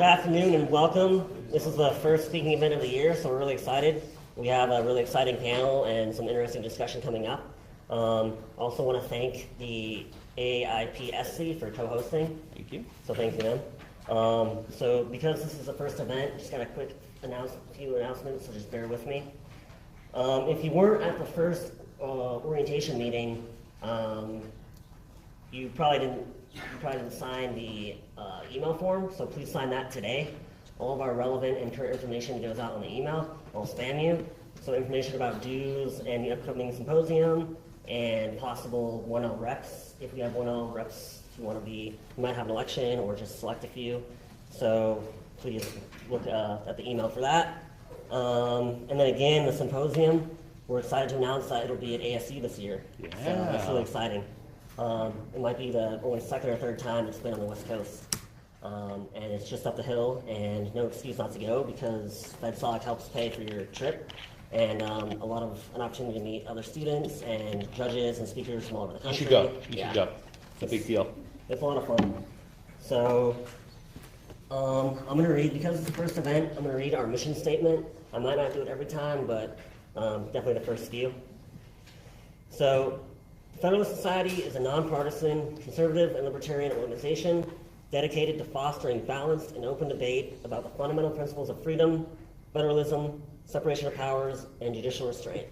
Good afternoon and welcome. This is the first speaking event of the year, so we're really excited. We have a really exciting panel and some interesting discussion coming up. Also want to thank the AIPSC for co-hosting. Thank you. So thank you, them. So because this is the first event, just got a quick few announcements, so just bear with me. If you weren't at the first orientation meeting, you probably didn't sign the email form, so please sign that today. All of our relevant and current information goes out on the email. I'll spam you. So information about dues and the upcoming symposium and possible 1L reps. If we have 1L reps, if you want to be, we might have an election or just select a few. So please look at the email for that. And then again, the symposium, we're excited to announce that it'll be at ASU this year. Yeah. So that's really exciting. It might be the only second or third time it's been on the West Coast. And it's just up the hill, and no excuse not to go because FedSoc helps pay for your trip, and an opportunity to meet other students and judges and speakers from all over the country. You should go. You should go. It's a big deal. It's a lot of fun. So I'm going to read, because it's the first event, I'm going to read our mission statement. I might not do it every time, but definitely the first few. So, Federalist Society is a nonpartisan, conservative, and libertarian organization dedicated to fostering balanced and open debate about the fundamental principles of freedom, federalism, separation of powers, and judicial restraint.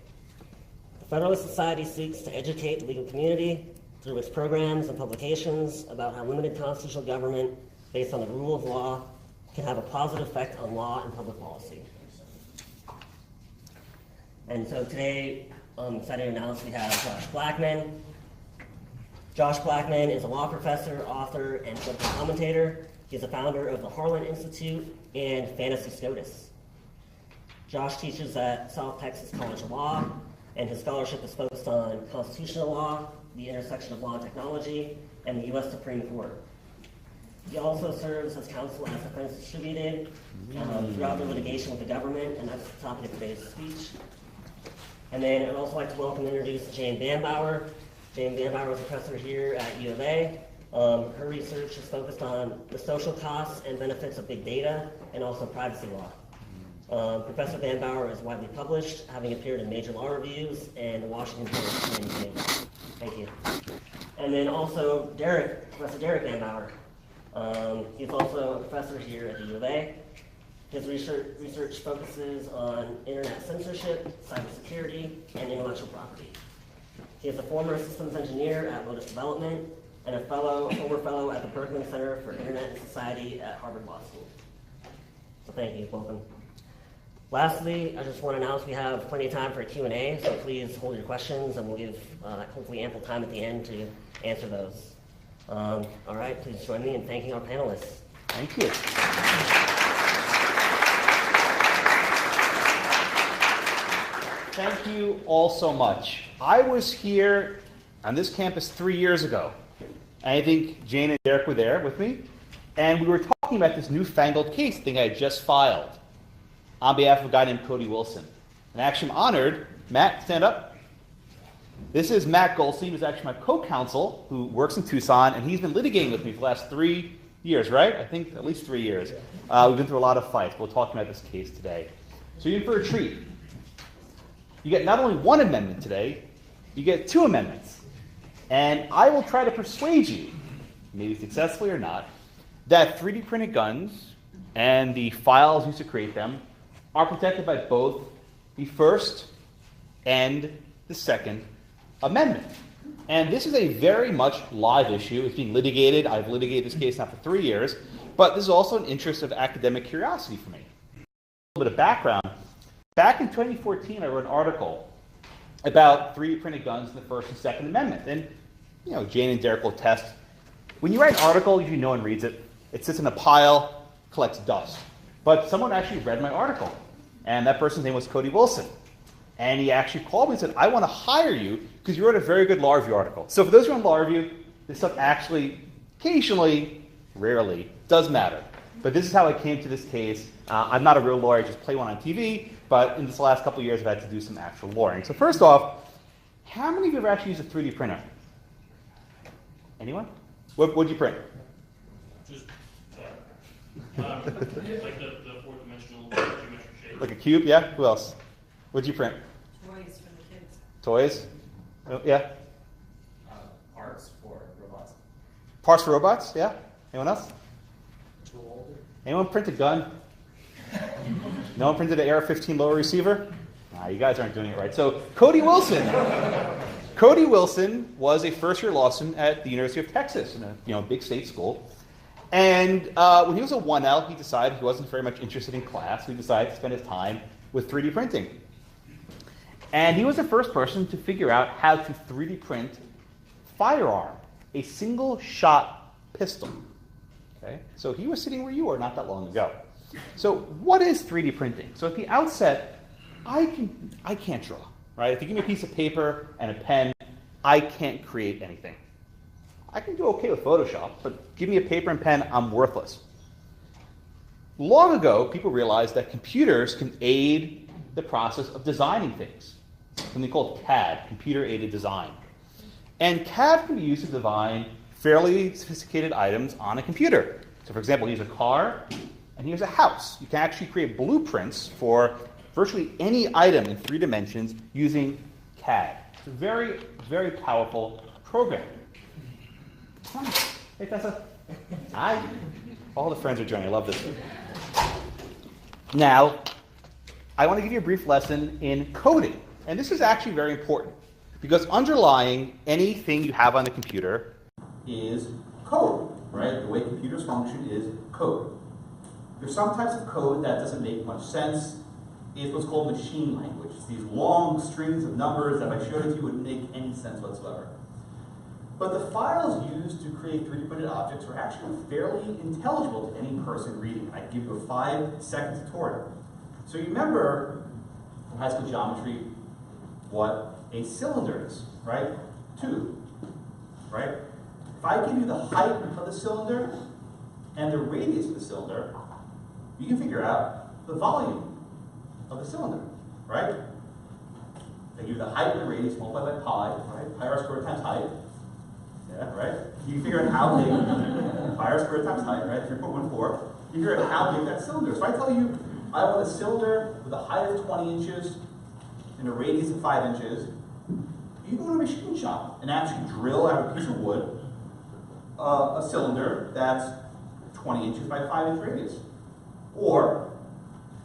The Federalist Society seeks to educate the legal community through its programs and publications about how limited constitutional government based on the rule of law can have a positive effect on law and public policy. And so today, I'm excited to announce we have Josh Blackman. Josh Blackman is a law professor, author, and political commentator. He's the founder of the Harlan Institute and Fantasy SCOTUS. Josh teaches at South Texas College of Law, and his scholarship is focused on constitutional law, the intersection of law and technology, and the U.S. Supreme Court. He also serves as counsel at Defense Distributed throughout the litigation with the government, and that's the topic of today's speech. And then I'd also like to welcome and introduce Jane Bambauer. Jane Bambauer is a professor here at U of A. Her research is focused on the social costs and benefits of big data and also privacy law. Professor Bambauer is widely published, having appeared in major law reviews and the Washington Post magazine. Thank you. And then also Professor Derek Bambauer. He's also a professor here at the U of A. His research focuses on internet censorship, cybersecurity, and intellectual property. He is a former systems engineer at Lotus Development and a former fellow at the Berkman Center for Internet and Society at Harvard Law School. So thank you, welcome. Lastly, I just want to announce we have plenty of time for a Q&A, so please hold your questions and we'll give hopefully ample time at the end to answer those. All right, please join me in thanking our panelists. Thank you. Thank you all so much. I was here on this campus 3 years ago. I think Jane and Derek were there with me, and we were talking about this newfangled case thing I had just filed on behalf of a guy named Cody Wilson. And actually I'm honored. Matt, stand up. This is Matt Goldstein, who's actually my co-counsel, who works in Tucson, and he's been litigating with me for the last 3 years, right? I think at least 3 years. We've been through a lot of fights. We'll talk about this case today. So you're in for a treat. You get not only one amendment today, you get 2 amendments. And I will try to persuade you, maybe successfully or not, that 3D printed guns and the files used to create them are protected by both the First and the Second Amendment. And this is a very much live issue. It's being litigated. I've litigated this case now for 3 years, but this is also an interest of academic curiosity for me. A little bit of background. Back in 2014, I wrote an article about 3D printed guns in the First and Second Amendment. And, Jane and Derek will test. When you write an article, usually no one reads it. It sits in a pile, collects dust. But someone actually read my article, and that person's name was Cody Wilson. And he actually called me and said, I want to hire you because you wrote a very good law review article. So for those who are in law review, this stuff actually, occasionally, rarely, does matter. But this is how I came to this case. I'm not a real lawyer, I just play one on TV. But in this last couple of years, I've had to do some actual lawyering. So first off, how many of you have actually used a 3D printer? Anyone? What did you print? Just Like the four-dimensional geometric shape. Like a cube, yeah? Who else? What'd you print? Toys for the kids. Toys? Oh, yeah? Parts for robots. Parts for robots, yeah? Anyone else? Anyone print a gun? No one printed an AR-15 lower receiver? Nah, you guys aren't doing it right. So, Cody Wilson. Cody Wilson was a first-year law student at the University of Texas, in a big state school. And when he was a 1L, he decided he wasn't very much interested in class. So he decided to spend his time with 3D printing. And he was the first person to figure out how to 3D print firearm, a single-shot pistol. Okay? So he was sitting where you were not that long ago. So what is 3D printing? So at the outset, I can't draw. Right? If you give me a piece of paper and a pen, I can't create anything. I can do okay with Photoshop, but give me a paper and pen, I'm worthless. Long ago, people realized that computers can aid the process of designing things. Something called CAD, computer-aided design. And CAD can be used to design fairly sophisticated items on a computer. So for example, here's a car, and here's a house. You can actually create blueprints for virtually any item in 3 dimensions using CAD. It's a very, very powerful program. Hey, Tessa. Hi. All the friends are joining. I love this. Now, I want to give you a brief lesson in coding. And this is actually very important because underlying anything you have on the computer is code, right? The way computers function is code. There's some types of code that doesn't make much sense. It's what's called machine language. It's these long strings of numbers that if I showed it to you wouldn't make any sense whatsoever. But the files used to create 3D printed objects are actually fairly intelligible to any person reading. I give you a 5-second tutorial. So you remember from high school geometry what a cylinder is, right? Tube, right? If I give you the height of the cylinder and the radius of the cylinder, you can figure out the volume of the cylinder, right? They give you the height and the radius multiplied by pi, right? Pi r squared times height. Yeah, right? You can figure out how big pi r squared times height, right? 3.14. You figure out how big that cylinder is. So I tell you, I want a cylinder with a height of 20 inches and a radius of 5 inches. You go to a machine shop and actually drill out of a piece of wood a cylinder that's 20 inches by 5-inch radius. Or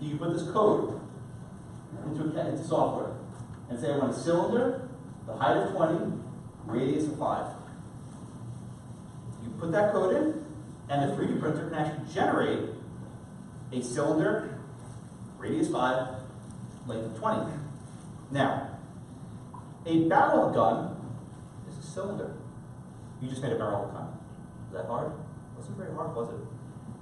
you put this code into software and say I want a cylinder, the height of 20, radius of 5. You put that code in, and the 3D printer can actually generate a cylinder, radius 5, length of 20. Now, a barrel of a gun is a cylinder. You just made a barrel of a gun. Was that hard? Wasn't very hard, was it?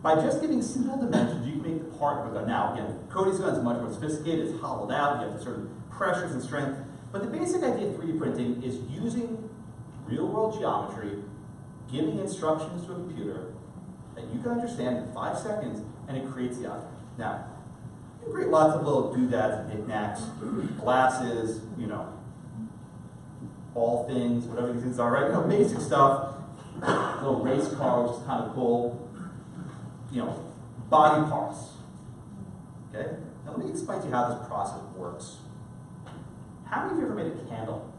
By just giving simple dimensions, you can make the part of a gun. Now, again, Cody's gun is much more sophisticated. It's hollowed out. You have certain pressures and strength. But the basic idea of 3D printing is using real-world geometry, giving instructions to a computer that you can understand in 5 seconds, and it creates the object. Now, you can create lots of little doodads and knickknacks, glasses, ball things, whatever these things are, right? Basic stuff. Little race car, which is kind of cool. Body parts. Okay? Now let me explain to you how this process works. How many of you ever made a candle?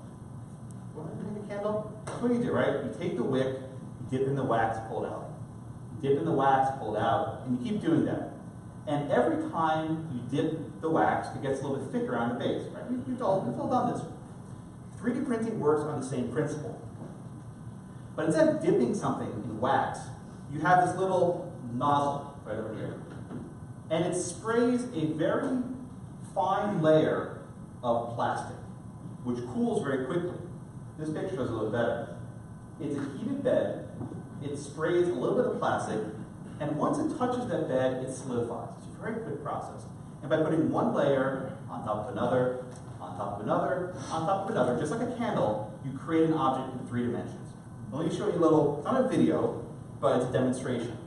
You ever make a candle? That's what you do, right? You take the wick, you dip in the wax, pull it out. You dip in the wax, pull it out, and you keep doing that. And every time you dip the wax, it gets a little bit thicker on the base, right? We've all done this. 3D printing works on the same principle. But instead of dipping something in wax, you have this little nozzle right over here. And it sprays a very fine layer of plastic, which cools very quickly. This picture shows a little better. It's a heated bed. It sprays a little bit of plastic, and once it touches that bed, it solidifies. It's a very quick process. And by putting one layer on top of another, on top of another, on top of another, just like a candle, you create an object in 3 dimensions. Let me show you a little, it's not a video, but it's a demonstration.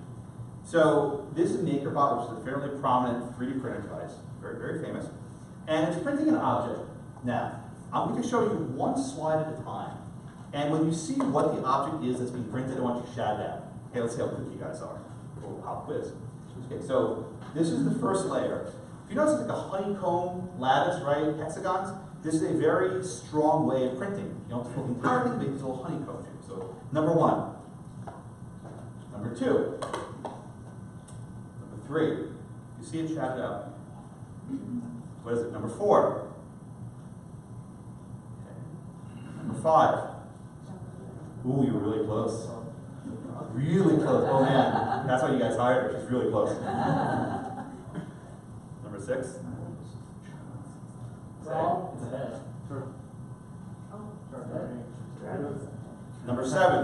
So this is MakerBot, which is a fairly prominent 3D printer device, very, very famous. And it's printing an object. Now, I'm going to show you one slide at a time. And when you see what the object is that's being printed, I want you to shout it out. Okay, let's see how quick you guys are. A little pop quiz. Okay, so this is the first layer. If you notice it's like a honeycomb lattice, right? Hexagons. This is a very strong way of printing. You don't have to fill the entire thing, make these little honeycomb shapes. So number one. Number two. Number three. You see it, shout it out. What is it? Number four. Okay. Number five. Ooh, you were really close. Really close. Oh man, that's why you guys hired her. She's really close. Number six. Number seven.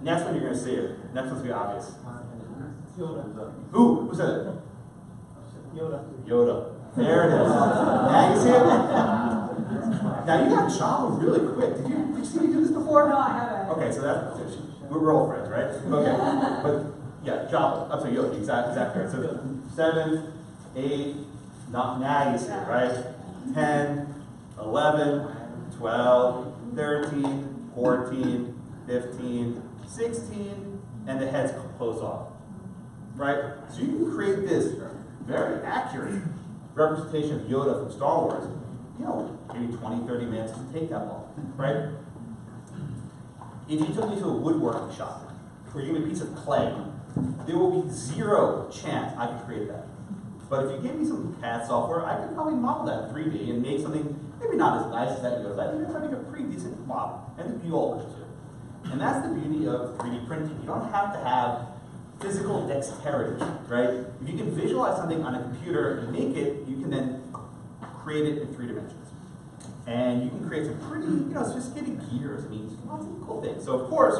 Next one you're going to see it. Next one's going to be obvious. Who? Who said it? Yoda. There it is. Now you see it? Now you got Java really quick. Did you see me do this before? No, I haven't. Okay, so that's we're old friends, right? Okay, but yeah, Java. I'm sorry, Yoda. Exactly right. So 7, 8. Now you see it, right? 10, 11, 12, 13, 14, 15, 16, and the heads close off. Right? So you can create this very accurate representation of Yoda from Star Wars. You know, maybe 20, 30 minutes to take that long. Right? If you took me to a woodworking shop where you give me a piece of clay, there will be zero chance I could create that. But if you gave me some CAD software, I could probably model that in 3D and make something maybe not as nice as that Yoda. I think I make a pretty decent model, and you all could too. And that's the beauty of 3D printing. You don't have to have physical dexterity, right? If you can visualize something on a computer and make it, you can then create it in 3 dimensions. And you can create some pretty, sophisticated gears. I mean, lots of cool things. So of course,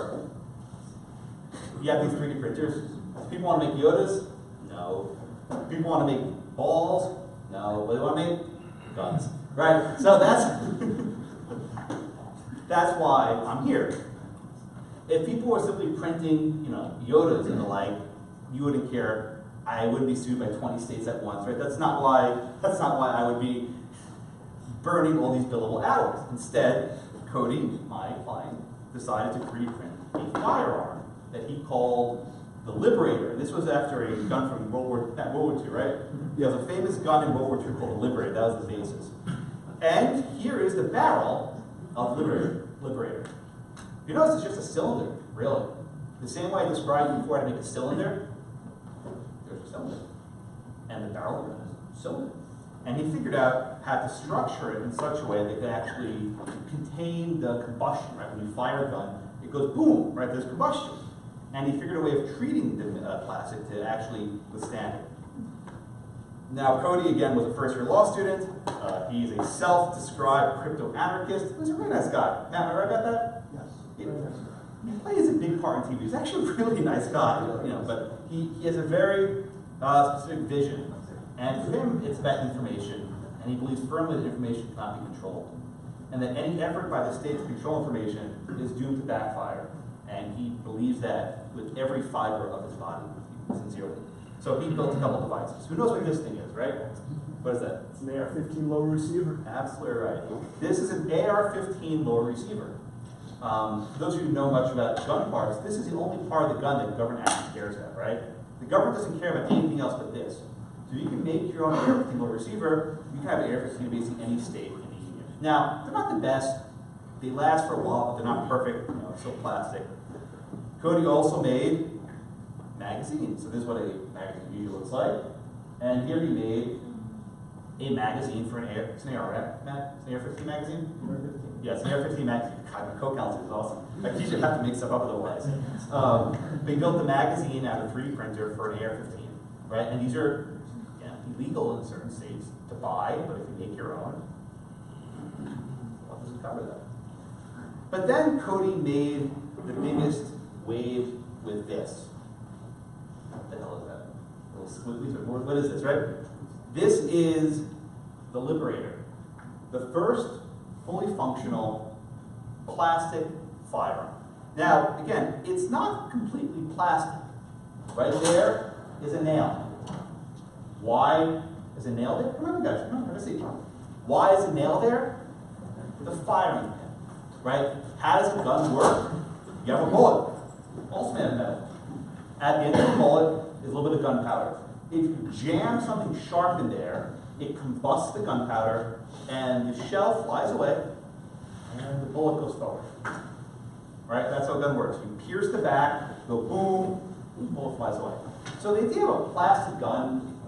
you have these 3D printers. People want to make Yodas? No. People want to make balls? No. But they want to make guns, right? So that's why I'm here. If people were simply printing, Yodas and the like, you wouldn't care. I wouldn't be sued by 20 states at once, right? That's not why I would be burning all these billable hours. Instead, Cody, my client, decided to 3D print a firearm that he called the Liberator. And this was after a gun from World War II, right? There was a famous gun in World War II called the Liberator. That was the basis. And here is the barrel of Liberator. You notice it's just a cylinder, really. The same way I described before how to make a cylinder, there's a cylinder. And the barrel is a cylinder. And he figured out how to structure it in such a way that it could actually contain the combustion, right? When you fire a gun, it goes boom, right? There's combustion. And he figured a way of treating the plastic to actually withstand it. Now, Cody, again, was a first-year law student. He's a self-described crypto-anarchist. He's a really nice guy. Matt, am I right about that? Yes. He plays a big part in TV. He's actually a really nice guy, but he has a very specific vision. And for him, it's about information. And he believes firmly that information cannot be controlled. And that any effort by the state to control information is doomed to backfire. And he believes that with every fiber of his body, sincerely. So he built a couple devices. Who knows what this thing is, right? What is that? It's an AR-15 low receiver. Absolutely right. This is an AR-15 low receiver. For those of you who know much about gun parts, this is the only part of the gun that the government actually cares about, right? The government doesn't care about anything else but this. So you can make your own AR-15 low receiver. You can have an AR-15 in basically any state in the union. Now, they're not the best. They last for a while, but they're not perfect. It's still plastic. Cody also made magazines. So this is what a magazine usually looks like. And here he made a magazine for it's an AR, Matt? It's an AR-15 magazine? AR-15. Yeah, it's an AR-15 magazine. God, my co-counsel is awesome. Like, you should have to make stuff up otherwise. They built the magazine out of a 3D printer for an AR-15, right? And these are illegal in certain states to buy, but if you make your own, what doesn't cover that? But then Cody made the biggest wave with this. What the hell is that? What is this, right? This is the Liberator, the first fully functional plastic firearm. Now, again, it's not completely plastic. Right there is a nail. Why is a nail there? Come on, guys, come on, have a seat. Why is a nail there? The firing pin, right? How does a gun work? You have a bullet, also made of metal. At the end of the bullet is a little bit of gunpowder. If you jam something sharp in there, it combusts the gunpowder, and the shell flies away, and the bullet goes forward. Right? That's how a gun works. You pierce the back, go boom, the bullet flies away. So the idea of a plastic gun,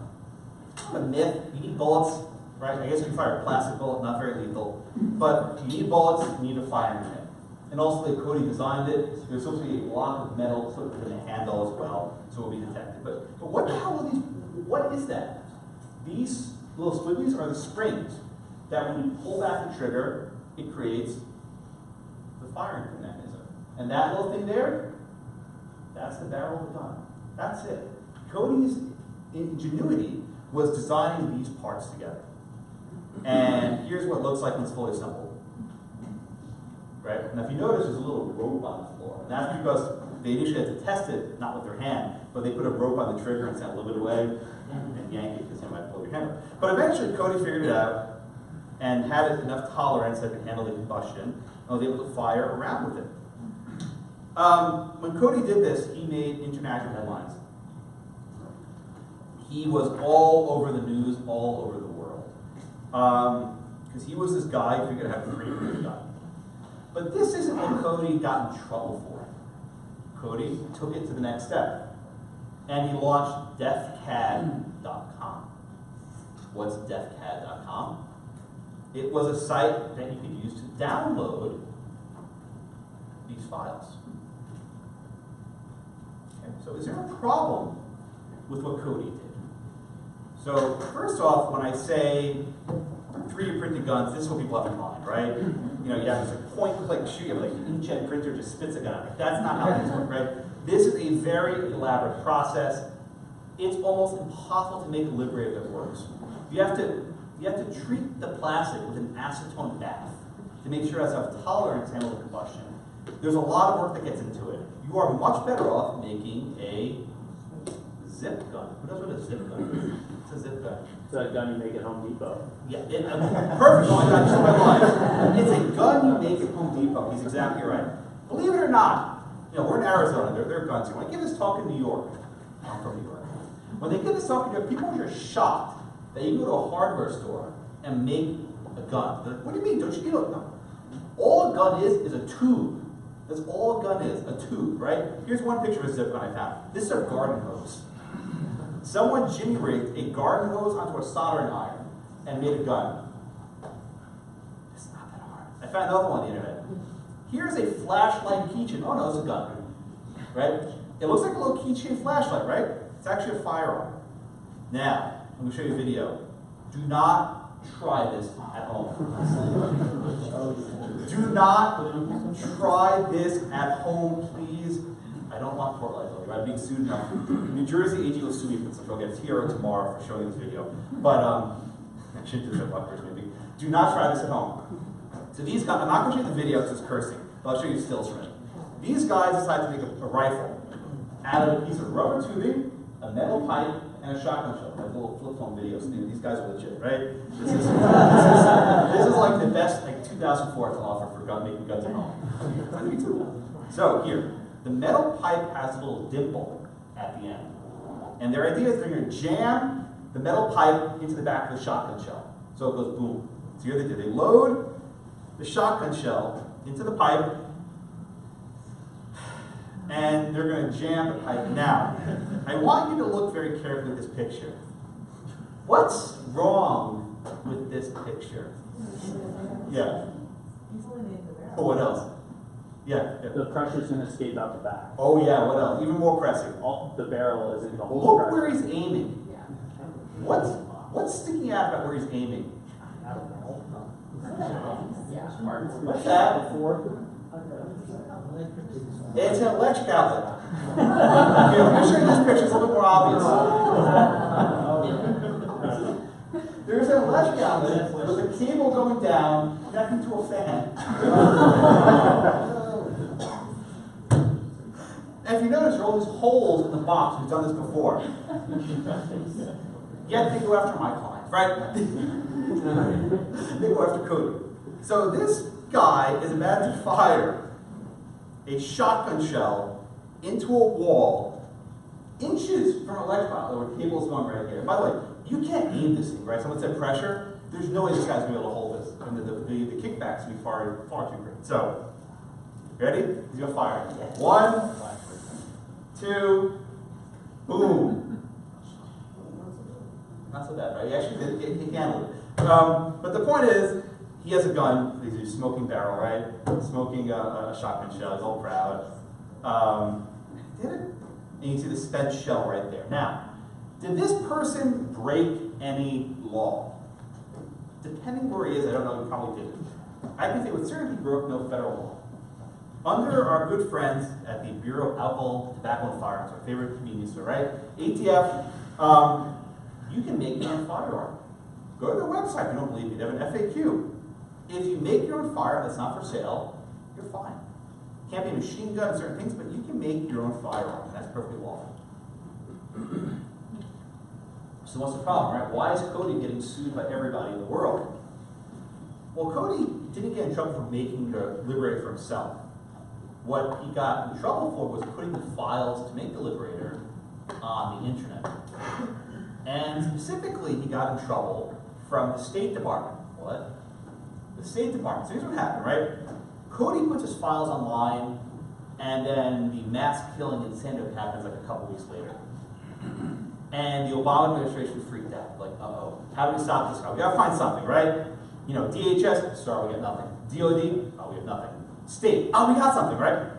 it's kind of a myth. You need bullets, right? I guess you can fire a plastic bullet, not very lethal. But you need bullets, you need a firing pin. And also, Cody designed it. There's supposed to be a block of metal put within the handle as well, so it will be detected. But what the hell are these? What is that? These little squigglies are the springs that when you pull back the trigger, it creates the firing pin mechanism. And that little thing there, that's the barrel of the gun. That's it. Cody's ingenuity was designing these parts together. And here's what it looks like when it's fully assembled. Right? Now, if you notice, there's a little rope on the floor. And that's because they initially had to test it, not with their hand, but they put a rope on the trigger and sent a little bit away and yank it because it might pull your hand. But eventually, Cody figured it out and had enough tolerance that it could handle the combustion and was able to fire around with it. When Cody did this, he made international headlines. He was all over the news, all over the world. Because he was this guy who figured out how to create a gun. But this isn't what Cody got in trouble for. Cody took it to the next step. And he launched deathcad.com. What's deathcad.com? It was a site that you could use to download these files. Okay, so is there a problem with what Cody did? So first off, when I say 3D printed guns, this is what people have in mind, right? You know, you have this point-click shoot, you have like an inkjet printer just spits a gun out. That's not how things work, right? This is a very elaborate process. It's almost impossible to make a liberator that works. You have to treat the plastic with an acetone bath to make sure it has enough tolerance to handle the combustion. There's a lot of work that gets into it. You are much better off making a zip gun. Who knows what a zip gun is? It's a zip gun. It's a gun you make at Home Depot. Yeah, perfect. Oh my God, you stole my line. It's a gun you make at Home Depot. He's exactly right. Believe it or not, you know, we're in Arizona. There are guns here. When I give this talk in New York, I'm from New York. When they give this talk in New York, people are shocked that you can go to a hardware store and make a gun. They're like, what do you mean? Don't you need a gun? All a gun is a tube. That's all a gun is, a tube, right? Here's one picture of a zip gun I found. This is a garden hose. Someone jimmy rigged a garden hose onto a soldering iron and made a gun. It's not that hard. I found another one on the internet. Here's a flashlight keychain. Oh no, it's a gun. Right? It looks like a little keychain flashlight, right? It's actually a firearm. Now, I'm going to show you a video. Do not try this at home. Do not try this at home, please. I don't want court liability, right? Being sued now. New Jersey AG will sue me for this. I'll get a TRO tomorrow for showing this video. But I shouldn't do that buckers maybe. Do not try this at home. So these guys, I'm not going to show you the video because it's cursing, but I'll show you stills from it. These guys decided to make a rifle out of a piece of rubber tubing, a metal pipe, and a shotgun shell. Like little flip phone videos. These guys are legit, right? This is like the best, like 2004 to offer for making guns at home. So here, the metal pipe has a little dimple at the end. And their idea is they're going to jam the metal pipe into the back of the shotgun shell. So it goes boom. So here they do. They load the shotgun shell into the pipe, and they're going to jam the pipe. Now, I want you to look very carefully at this picture. What's wrong with this picture? Yeah. Oh, what else? Yeah. The pressure's going to escape out the back. Oh yeah, what else? Even more pressing. The barrel is in the whole Look pressure. where he's aiming. What's sticking out about where he's aiming? I don't know. What's that? It's an electric outlet. Okay, let me show you this picture. It's a little bit more obvious. There's an electric outlet with a cable going down, connecting to a fan. And if you notice, there are all these holes in the box. We've done this before. Yet they go after my clients, right? They go after Cody. So this guy is about to fire a shotgun shell into a wall inches from an electrical outlet where cable's going right here. By the way, you can't aim this thing, right? Someone said pressure. There's no way this guy's gonna be able to hold this. And the kickback's gonna be far too great. So, ready? He's gonna fire. 1, 2, boom. Not so bad, right? He actually did, he handled it. But the point is, he has a gun. He's a smoking barrel, right? Smoking a shotgun shell. He's all proud. Did it? And you can see the spent shell right there. Now, did this person break any law? Depending where he is, I don't know, he probably didn't. I can say with certainty he broke no federal law. Under our good friends at the Bureau of Alcohol, Tobacco, and Firearms, our favorite convenience store, right? ATF, you can make your own firearm. Go to their website if you don't believe me. They have an FAQ. If you make your own firearm that's not for sale, you're fine. Can't be a machine gun and certain things, but you can make your own firearm. That's perfectly lawful. So what's the problem, right? Why is Cody getting sued by everybody in the world? Well, Cody didn't get in trouble for making the Liberator for himself. What he got in trouble for was putting the files to make the Liberator on the internet. And specifically, he got in trouble from the State Department. What? The State Department. So here's what happened, right? Cody puts his files online, and then the mass killing in Sandoz happens like a couple weeks later. And the Obama administration freaked out, like, uh-oh, how do we stop this guy? We gotta find something, right? You know, DHS, sorry, we got nothing. DOD, oh, we have nothing. State, oh, we got something, right?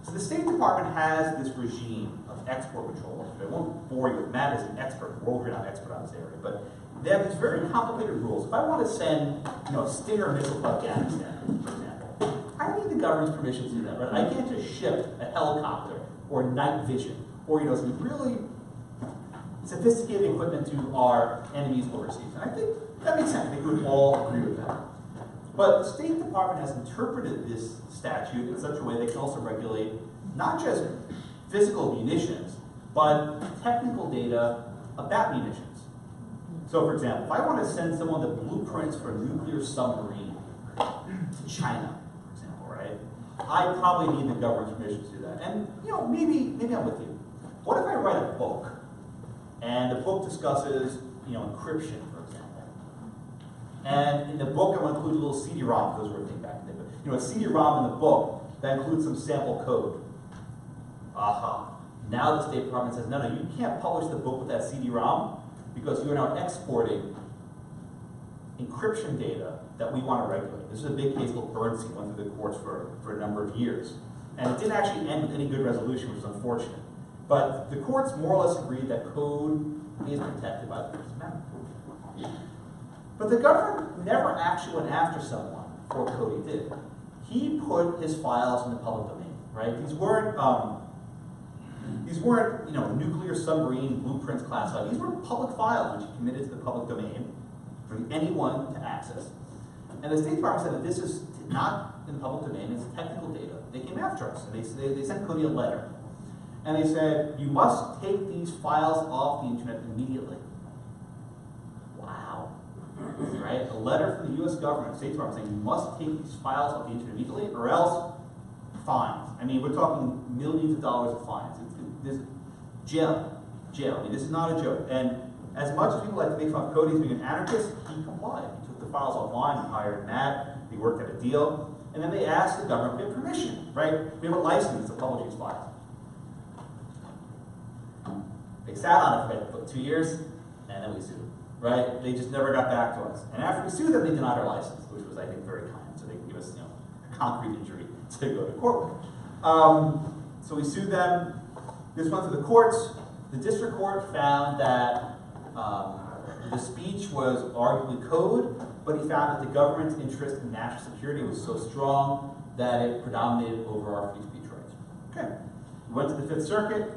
So the State Department has this regime of export control. I won't bore you with Matt is an expert, world-renowned expert on this area, but they have these very complicated rules. If I want to send, you know, a Stinger missile to Afghanistan, for example, I need the government's permission to do that, right? I can't just ship a helicopter or night vision or, you know, some really sophisticated equipment to our enemies overseas. And I think that makes sense. I think we would all agree with that. But the State Department has interpreted this statute in such a way they can also regulate not just physical munitions, but technical data about munitions. So, for example, if I want to send someone the blueprints for a nuclear submarine to China, for example, right? I probably need the government's permission to do that. And, you know, maybe I'm with you. What if I write a book, and the book discusses, you know, encryption, for example. And in the book, I want to include a little CD-ROM, those were a thing back then. But, you know, a CD-ROM in the book that includes some sample code. Aha. Now the State Department says, no, you can't publish the book with that CD-ROM because you are now exporting encryption data that we want to regulate. This is a big case called Bernstein, went through the courts for a number of years. And it didn't actually end with any good resolution, which is unfortunate. But the courts more or less agreed that code is protected by the First Amendment. But the government never actually went after someone for what Cody did. He put his files in the public domain, right? These weren't, you know, nuclear submarine blueprints classified. These were public files which he committed to the public domain for anyone to access. And the State Department said that this is not in the public domain, it's technical data. They came after us, and they sent Cody a letter. And they said, you must take these files off the internet immediately. Wow. Right? A letter from the US government, State Department, saying you must take these files off the internet immediately, or else fines. I mean, we're talking millions of dollars of fines. This jail. I mean, this is not a joke. And as much as people like to make fun of Cody as being an anarchist, he complied. He took the files offline, he hired Matt, they worked out a deal, and then they asked the government to get permission, right? We have a license to publish these files. They sat on it for 2 years, and then we sued, right? They just never got back to us. And after we sued them, they denied our license, which was, I think, very kind. So they could give us, you know, a concrete injury to go to court with. So we sued them. This went to the courts. The district court found that the speech was arguably code, but he found that the government's interest in national security was so strong that it predominated over our free speech rights. Okay. We went to the Fifth Circuit.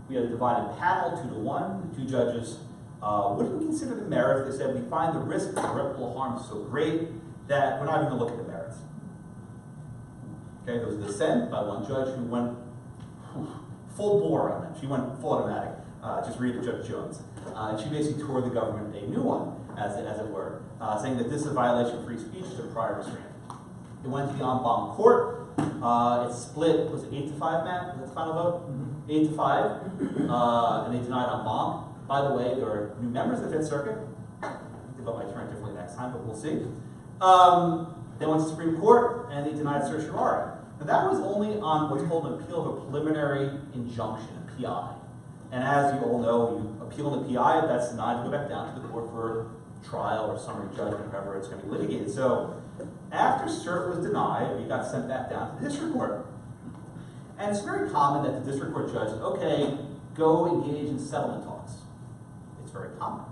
We had a divided panel, 2-1. The two judges wouldn't consider the merits. They said, we find the risk of irreparable harm so great that we're not even going to look at the merits. Okay, there was a dissent by one judge who went full bore on them. She went full automatic. Just read it, Judge Jones. And she basically tore the government a new one, as it were, saying that this is a violation of free speech to prior restraint. It went to the en banc court. It split, was it 8-5, Matt? Was that the final vote? 8 to 5, and they denied en banc. By the way, there are new members of the Fifth Circuit. I think they vote my turn differently next time, but we'll see. They went to the Supreme Court, and they denied certiorari. Now, that was only on what's called an appeal of a preliminary injunction, a PI. And as you all know, you appeal the PI, if that's denied, you go back down to the court for trial or summary judgment, however it's going to be litigated. So after cert was denied, we got sent back down to the district court. And it's very common that the district court judge says, okay, go engage in settlement talks. It's very common.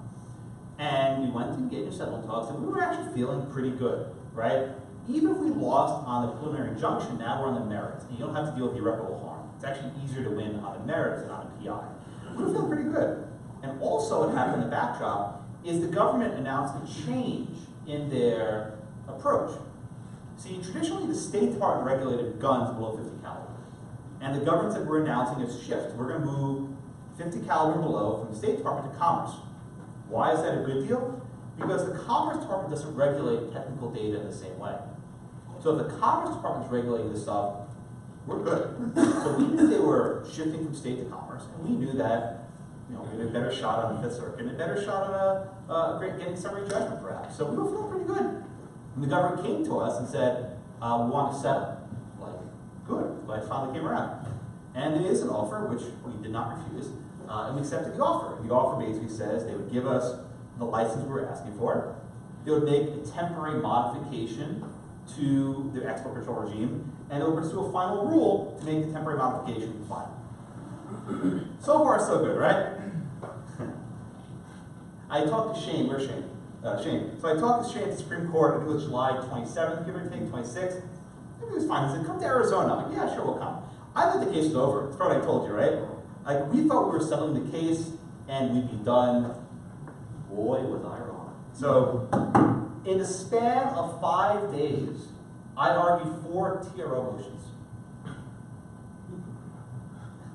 And we went to engage in settlement talks, and we were actually feeling pretty good, right? Even if we lost on the preliminary injunction, now we're on the merits. And you don't have to deal with irreparable harm. It's actually easier to win on the merits than on a PI. We were feeling pretty good. And also what happened in the backdrop is the government announced a change in their approach. See, traditionally the State Department regulated guns below 50 caliber. And the government said we're announcing a shift. We're going to move 50 caliber below from the State Department to Commerce. Why is that a good deal? Because the Commerce Department doesn't regulate technical data in the same way. So if the Commerce Department is regulating this stuff, we're good. So we knew they were shifting from state to commerce, and we knew that we had a better shot on the Fifth Circuit and a better shot on getting summary judgment, perhaps. So we were feeling pretty good. And the government came to us and said, we want to settle. Like, good. Glad it finally came around. And there is an offer, which we did not refuse, and we accepted the offer. The offer basically says they would give us the license we were asking for. They would make a temporary modification to their export control regime, and they would pursue a final rule to make the temporary modification final. So far, so good, right? I talked to Shane. Where's Shane? Shane. So I talked to Shane at the Supreme Court. I think it was July 27th, give or take, 26th. It was fine. He said, come to Arizona. I'm like, yeah, sure, we'll come. I thought the case was over. That's what I told you, right? Like, we thought we were settling the case, and we'd be done. Boy, was I wrong. So, in the span of 5 days, I argued 4 TRO motions.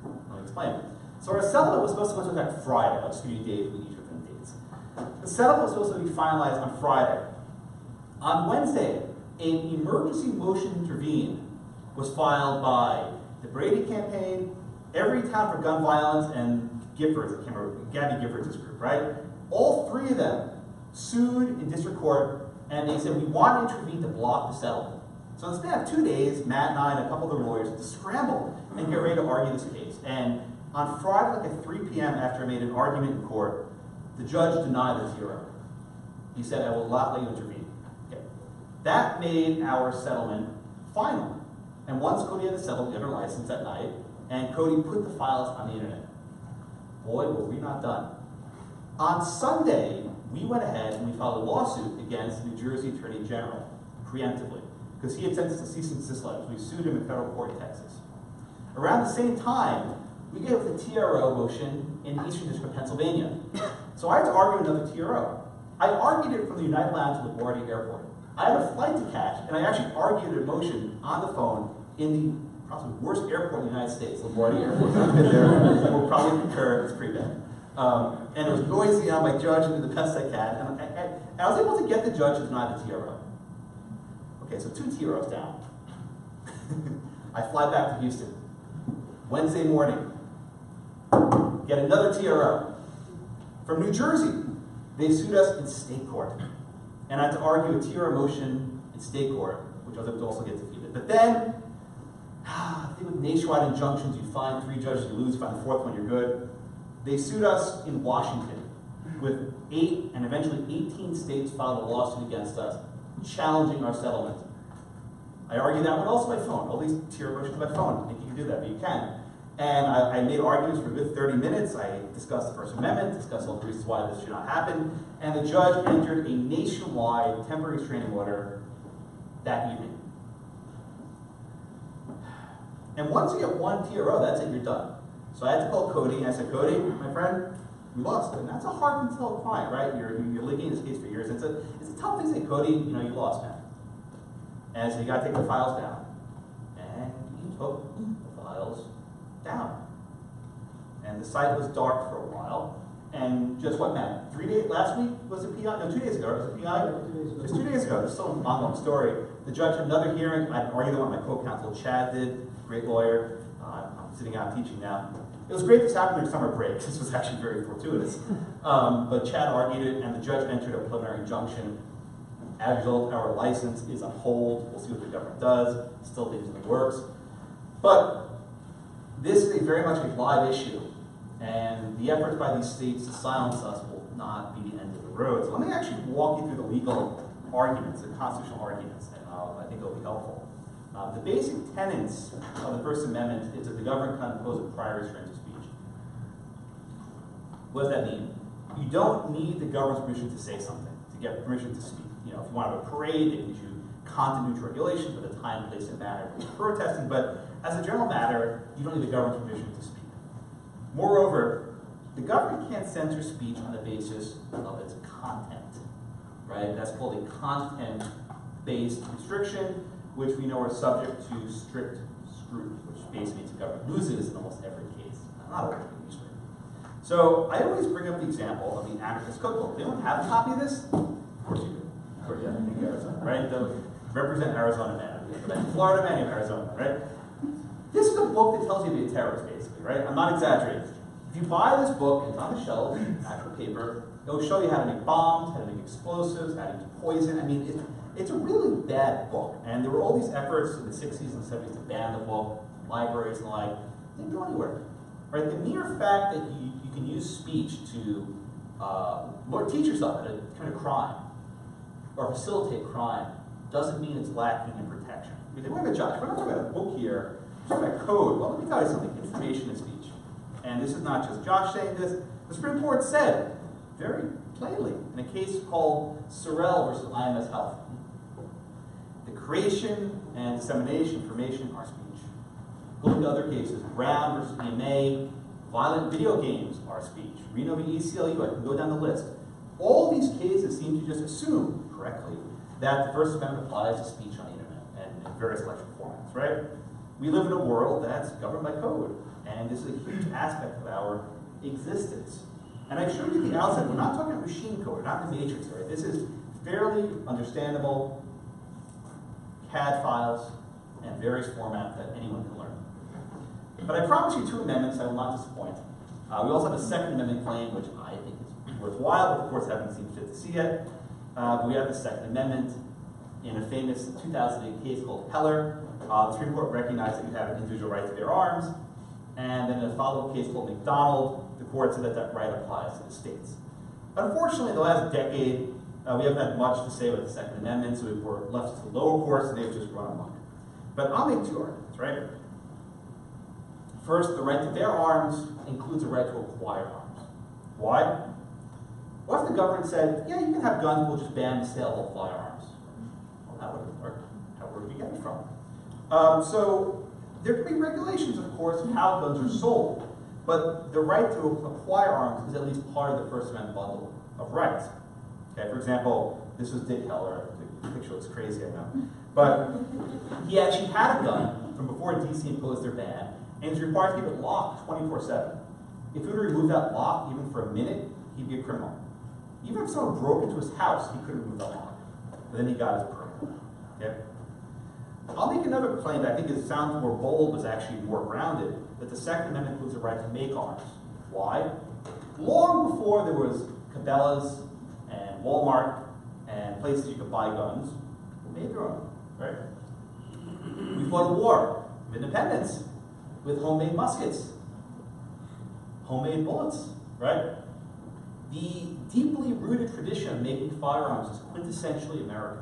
Let me explain. So our settlement was supposed to go into effect Friday. I'll just give you dates, we each of them dates. The settlement was supposed to be finalized on Friday. On Wednesday, an emergency motion to intervene was filed by the Brady campaign, Every Town for Gun Violence, and Giffords, I can't remember, Gabby Giffords' group, right? All 3 of them sued in district court, and they said, we want to intervene to block the settlement. So in the span of 2 days, Matt and I and a couple of the lawyers had to scramble and get ready to argue this case. And on Friday, like at 3 p.m., after I made an argument in court, the judge denied the TRO. He said, I will not let you intervene. Okay. That made our settlement final. And once Cody had the settlement, we had our license that night, and Cody put the files on the internet. Boy, were we not done. On Sunday, we went ahead and we filed a lawsuit against New Jersey Attorney General, preemptively, because he had sent us a cease and desist letter. We sued him in federal court in Texas. Around the same time, we gave the TRO motion in the Eastern District of Pennsylvania. So I had to argue another TRO. I argued it from the United Lounge to LaGuardia Airport. I had a flight to catch, and I actually argued a motion on the phone in the probably worst airport in the United States, LaGuardia Airport. I've been there. We'll probably concur. It's pretty bad. And it was noisy. I'm like judging the best I can. And I was able to get the judge to deny the TRO. Okay, so 2 TROs down. I fly back to Houston. Wednesday morning, get another TRO. From New Jersey, they sued us in state court. And I had to argue a TRO motion in state court, which I was able to also get defeated. But then, I think with nationwide injunctions, you find 3 judges, you lose, you find the 4th one, you're good. They sued us in Washington with 8 and eventually 18 states filed a lawsuit against us, challenging our settlement. I argued that one also by phone. All these TRO motions by phone. I think you can do that, but you can. And I made arguments for a good 30 minutes. I discussed the First Amendment, discussed all the reasons why this should not happen, and the judge entered a nationwide temporary restraining order that evening. And once you get 1 TRO, that's it, you're done. So I had to call Cody, and I said, Cody, my friend, we lost. And that's a hard thing to tell a client, right? You're litigating this case for years. It's a tough thing to say, Cody, you lost, man. And so you got to take the files down. And he took the files down. And the site was dark for a while. And just what, Matt? 3 days, last week was a PI? No, 2 days ago. Was it PI? Just 2 days ago. It's still an ongoing story. The judge had another hearing. I argued with my co-counsel, Chad did, great lawyer. I'm sitting out teaching now. It was great this happened during summer break. This was actually very fortuitous. But Chad argued it, and the judge entered a preliminary injunction. As a result, our license is on hold. We'll see what the government does. Still things in the works. But this is very much a live issue, and the efforts by these states to silence us will not be the end of the road. So let me actually walk you through the legal arguments, the constitutional arguments, and I think it'll be helpful. The basic tenets of the First Amendment is that the government can impose a prior restraint of speech. What does that mean? You don't need the government's permission to say something, to get permission to speak. You know, if you want to have a parade, they can issue content-neutral regulations with a time, place, and manner for protesting, but as a general matter, you don't need the government's permission to speak. Moreover, the government can't censor speech on the basis of its content, right? That's called a content-based restriction, which we know are subject to strict scrutiny, which basically means the government loses in almost every case. Not always, but usually. So I always bring up the example of the Anarchist Cookbook. Anyone have a copy of this? Of course you do. Of course, yeah, I think Arizona, right? The represent Arizona man, Florida man, Arizona, right? This is a book that tells you to be a terrorist, basically, right? I'm not exaggerating. If you buy this book, it's on the shelf, actual paper, it'll show you how to make bombs, how to make explosives, how to use poison. I mean, it's a really bad book. And there were all these efforts in the 60s and 70s to ban the book, libraries and the like. It didn't go anywhere. Right? The mere fact that you can use speech to teach yourself how to commit a crime or facilitate crime doesn't mean it's lacking in protection. You think, wait a minute, Josh, we're not talking about a book here, we're talking about code. Well, let me tell you something, information is speech. And this is not just Josh saying this. The Supreme Court said very plainly in a case called Sorrell versus IMS Health. The creation and dissemination of information are speech. Go look at other cases. Brown versus EMA, violent video games are speech. Reno v. ACLU, I can go down the list. All these cases seem to just assume, correctly, that the First Amendment applies to speech on the internet and in various electric formats, right? We live in a world that's governed by code, and this is a huge aspect of our existence. And I showed you at the outset, we're not talking about machine code, we're not the matrix, right? This is fairly understandable CAD files and various formats that anyone can learn. But I promise you 2 amendments I will not disappoint. We also have a Second Amendment claim, which I think is worthwhile, but the courts haven't seen fit to see yet. But we have the Second Amendment in a famous 2008 case called Heller. The Supreme Court recognized that you have an individual right to bear arms, and then in a follow-up case called McDonald, the court said that that right applies to the states. Unfortunately, in the last decade, we haven't had much to say about the Second Amendment, so we were left to the lower courts, and they've just run amok. But I'll make 2 arguments, right? First, the right to bear arms includes a right to acquire arms. Why? What if the government said, yeah, you can have guns, we'll just ban the sale of firearms? Well, that wouldn't work. Where would you get it from? So there can be regulations, of course, of how guns are sold, but the right to acquire arms is at least part of the First Amendment bundle of rights. Okay, for example, this was Dick Heller. The picture looks crazy, I know. But he actually had a gun from before DC imposed their ban, and he was required to keep it locked 24/7. If he were to remove that lock, even for a minute, he'd be a criminal. Even if someone broke into his house, he couldn't remove that lock. But then he got his permit. Okay? I'll make another claim that I think it sounds more bold, but is actually more grounded, that the Second Amendment includes the right to make arms. Why? Long before there was Cabela's and Walmart and places you could buy guns, we made their own, right? We fought a war of independence with homemade muskets, homemade bullets, right? The deeply rooted tradition of making firearms is quintessentially American.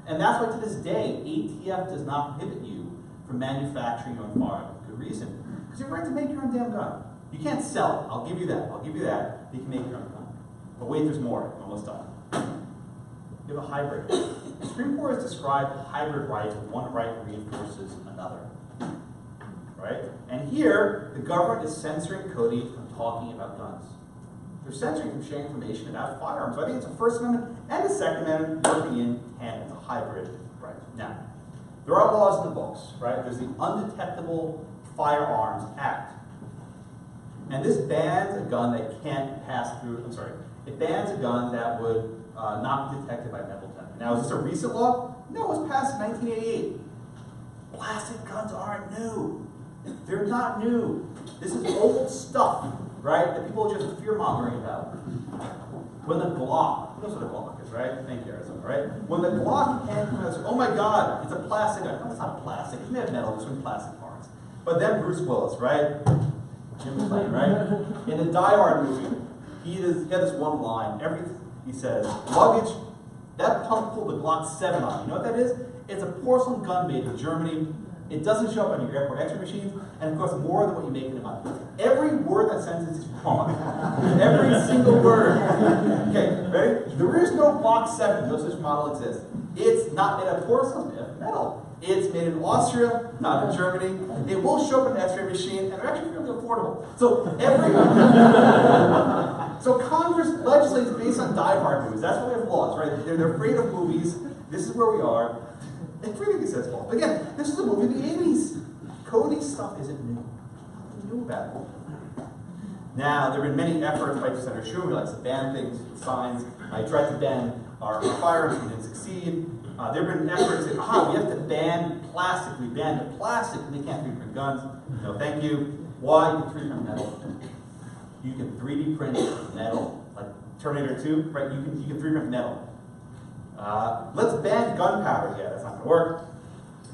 And that's why to this day, ATF does not prohibit you from manufacturing your own firearm. Good reason. Because you have a right to make your own damn gun. You can't sell it. I'll give you that. I'll give you that. You can make your own gun. But wait, there's more. I'm almost done. You have a hybrid. The Supreme Court has described hybrid rights as one right reinforces another. Right? And here, the government is censoring Cody from talking about guns. They're censoring from sharing information about firearms. So I think it's the First Amendment and the Second Amendment working in tandem. It's a hybrid right. Now, there are laws in the books, right? There's the Undetectable Firearms Act. And this bans a gun that can't pass through, it bans a gun that would not be detected by metal detector. Now, is this a recent law? No, it was passed in 1988. Plastic guns aren't new. They're not new. This is old stuff, right, that people are just fear-mongering about. When the Glock, who knows what a Glock is, right? Thank you, Arizona, right? When the Glock came out, oh my God, it's a plastic gun. No, it's not plastic. It's made of metal, there's some plastic parts. But then Bruce Willis, right? Jim McClane, right? In the Die Hard movie, he had this one line. He says, luggage, that pump pulled the Glock 7 on. You know what that is? It's a porcelain gun made in Germany. It doesn't show up on your airport X-ray machines, and it costs more than what you make in a month. Every word that sentence is wrong. Every single word. Okay, ready? There is no Glock 7, no such model exists. It's not made of porcelain, it's made of metal. It's made in Austria, not in Germany. It will show up in an X-ray machine, and they're actually really affordable. So so Congress legislates based on Die Hard movies. That's why we have laws, right? They're afraid of movies. This is where we are. And freedom gets sensible. But again, this is a movie in the 80s. Cody stuff isn't new. Nothing new about it. Now, there have been many efforts by Senator Schumer, likes to ban things, signs. I tried to ban our firearms, we didn't succeed. There have been efforts that, we have to ban plastic. We banned the plastic, and they can't 3D print guns. No, thank you. Why? You can 3D print metal. You can 3D print metal, like Terminator 2, right? You can 3D print metal. Let's ban gunpowder. Yeah, that's not going to work.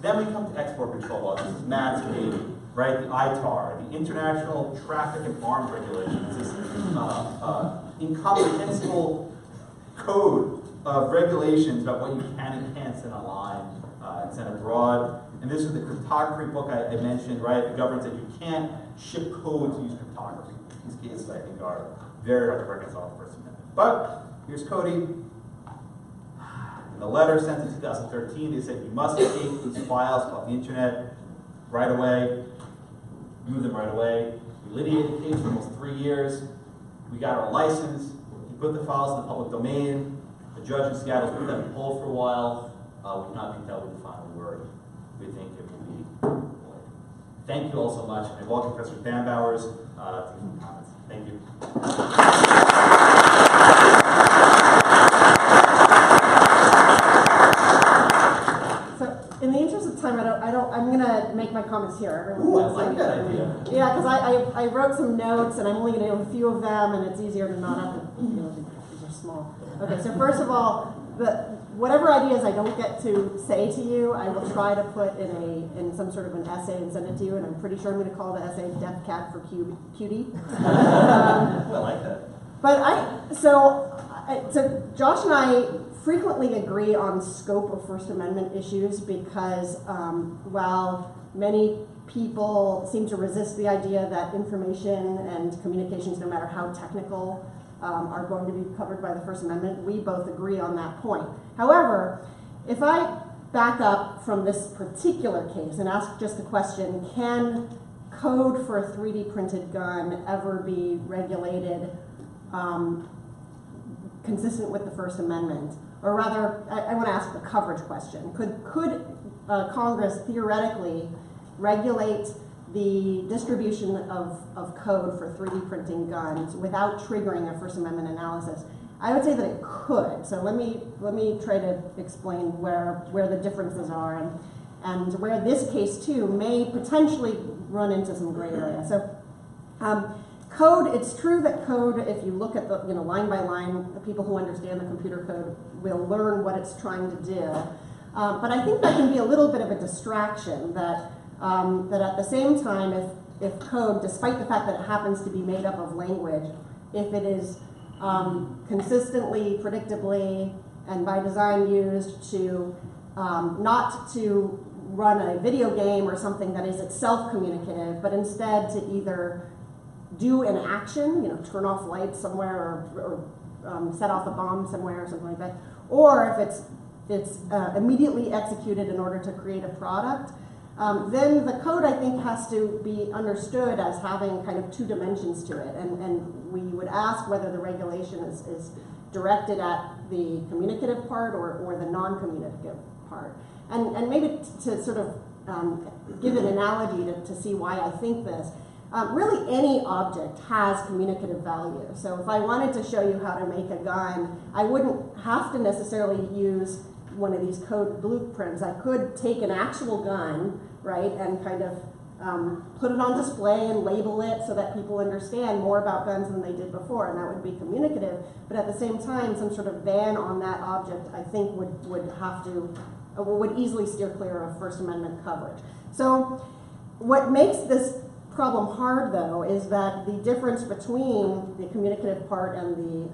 Then we come to export control laws. This is Matt's baby, right? The ITAR, the International Traffic and Arms Regulations. This incomprehensible code of regulations about what you can and can't send online and send abroad. And this is the cryptography book I mentioned, right? The government said you can't ship code to use cryptography. These cases, I think, are very hard to reconcile with the First Amendment. But here's Cody. In the letter sent in 2013, they said you must take these files off the internet right away, move them right away. We litigated the case for almost 3 years. We got our license. We put the files in the public domain. The judge in Seattle put them on hold for a while. We've not been told the final word. We think it will be void. Thank you all so much, and welcome Professor Bambowers to some comments. Thank you. In the interest of time, I'm gonna make my comments here. Ooh, I like that idea. Yeah, because I wrote some notes, and I'm only gonna do a few of them, and it's easier to not have to, these are small. Okay, so first of all, whatever ideas I don't get to say to you, I will try to put in some sort of an essay and send it to you, and I'm pretty sure I'm gonna call the essay Death Cat for Cutie. I like that. But so Josh and I frequently agree on scope of First Amendment issues because while many people seem to resist the idea that information and communications, no matter how technical, are going to be covered by the First Amendment, we both agree on that point. However, if I back up from this particular case and ask just the question, can code for a 3D printed gun ever be regulated consistent with the First Amendment? Or rather, I want to ask the coverage question. Could Congress theoretically regulate the distribution of code for 3D printing guns without triggering a First Amendment analysis? I would say that it could. So let me try to explain where the differences are and where this case too may potentially run into some gray area. So code, it's true that code, if you look at the line by line, the people who understand the computer code will learn what it's trying to do. But I think that can be a little bit of a distraction that at the same time, if code, despite the fact that it happens to be made up of language, if it is consistently, predictably, and by design used to not to run a video game or something that is itself communicative, but instead to either do an action, turn off lights somewhere or set off a bomb somewhere or something like that, or if it's immediately executed in order to create a product, then the code, I think, has to be understood as having kind of two dimensions to it. And we would ask whether the regulation is directed at the communicative part or the non-communicative part. And maybe to sort of give an analogy to see why I think this, really any object has communicative value. So if I wanted to show you how to make a gun, I wouldn't have to necessarily use one of these code blueprints. I could take an actual gun, right, and kind of put it on display and label it so that people understand more about guns than they did before, and that would be communicative. But at the same time, some sort of ban on that object, I think, would easily steer clear of First Amendment coverage. So what makes this problem hard, though, is that the difference between the communicative part and the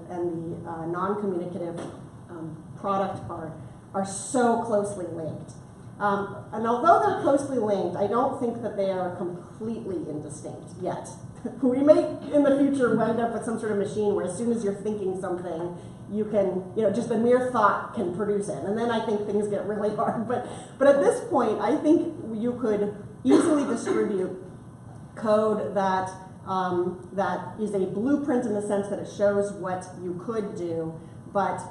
non-communicative product part are so closely linked. And although they're closely linked, I don't think that they are completely indistinct yet. We may, in the future, wind up with some sort of machine where as soon as you're thinking something, you can, just the mere thought can produce it. And then I think things get really hard. But at this point, I think you could easily distribute code that is a blueprint in the sense that it shows what you could do, but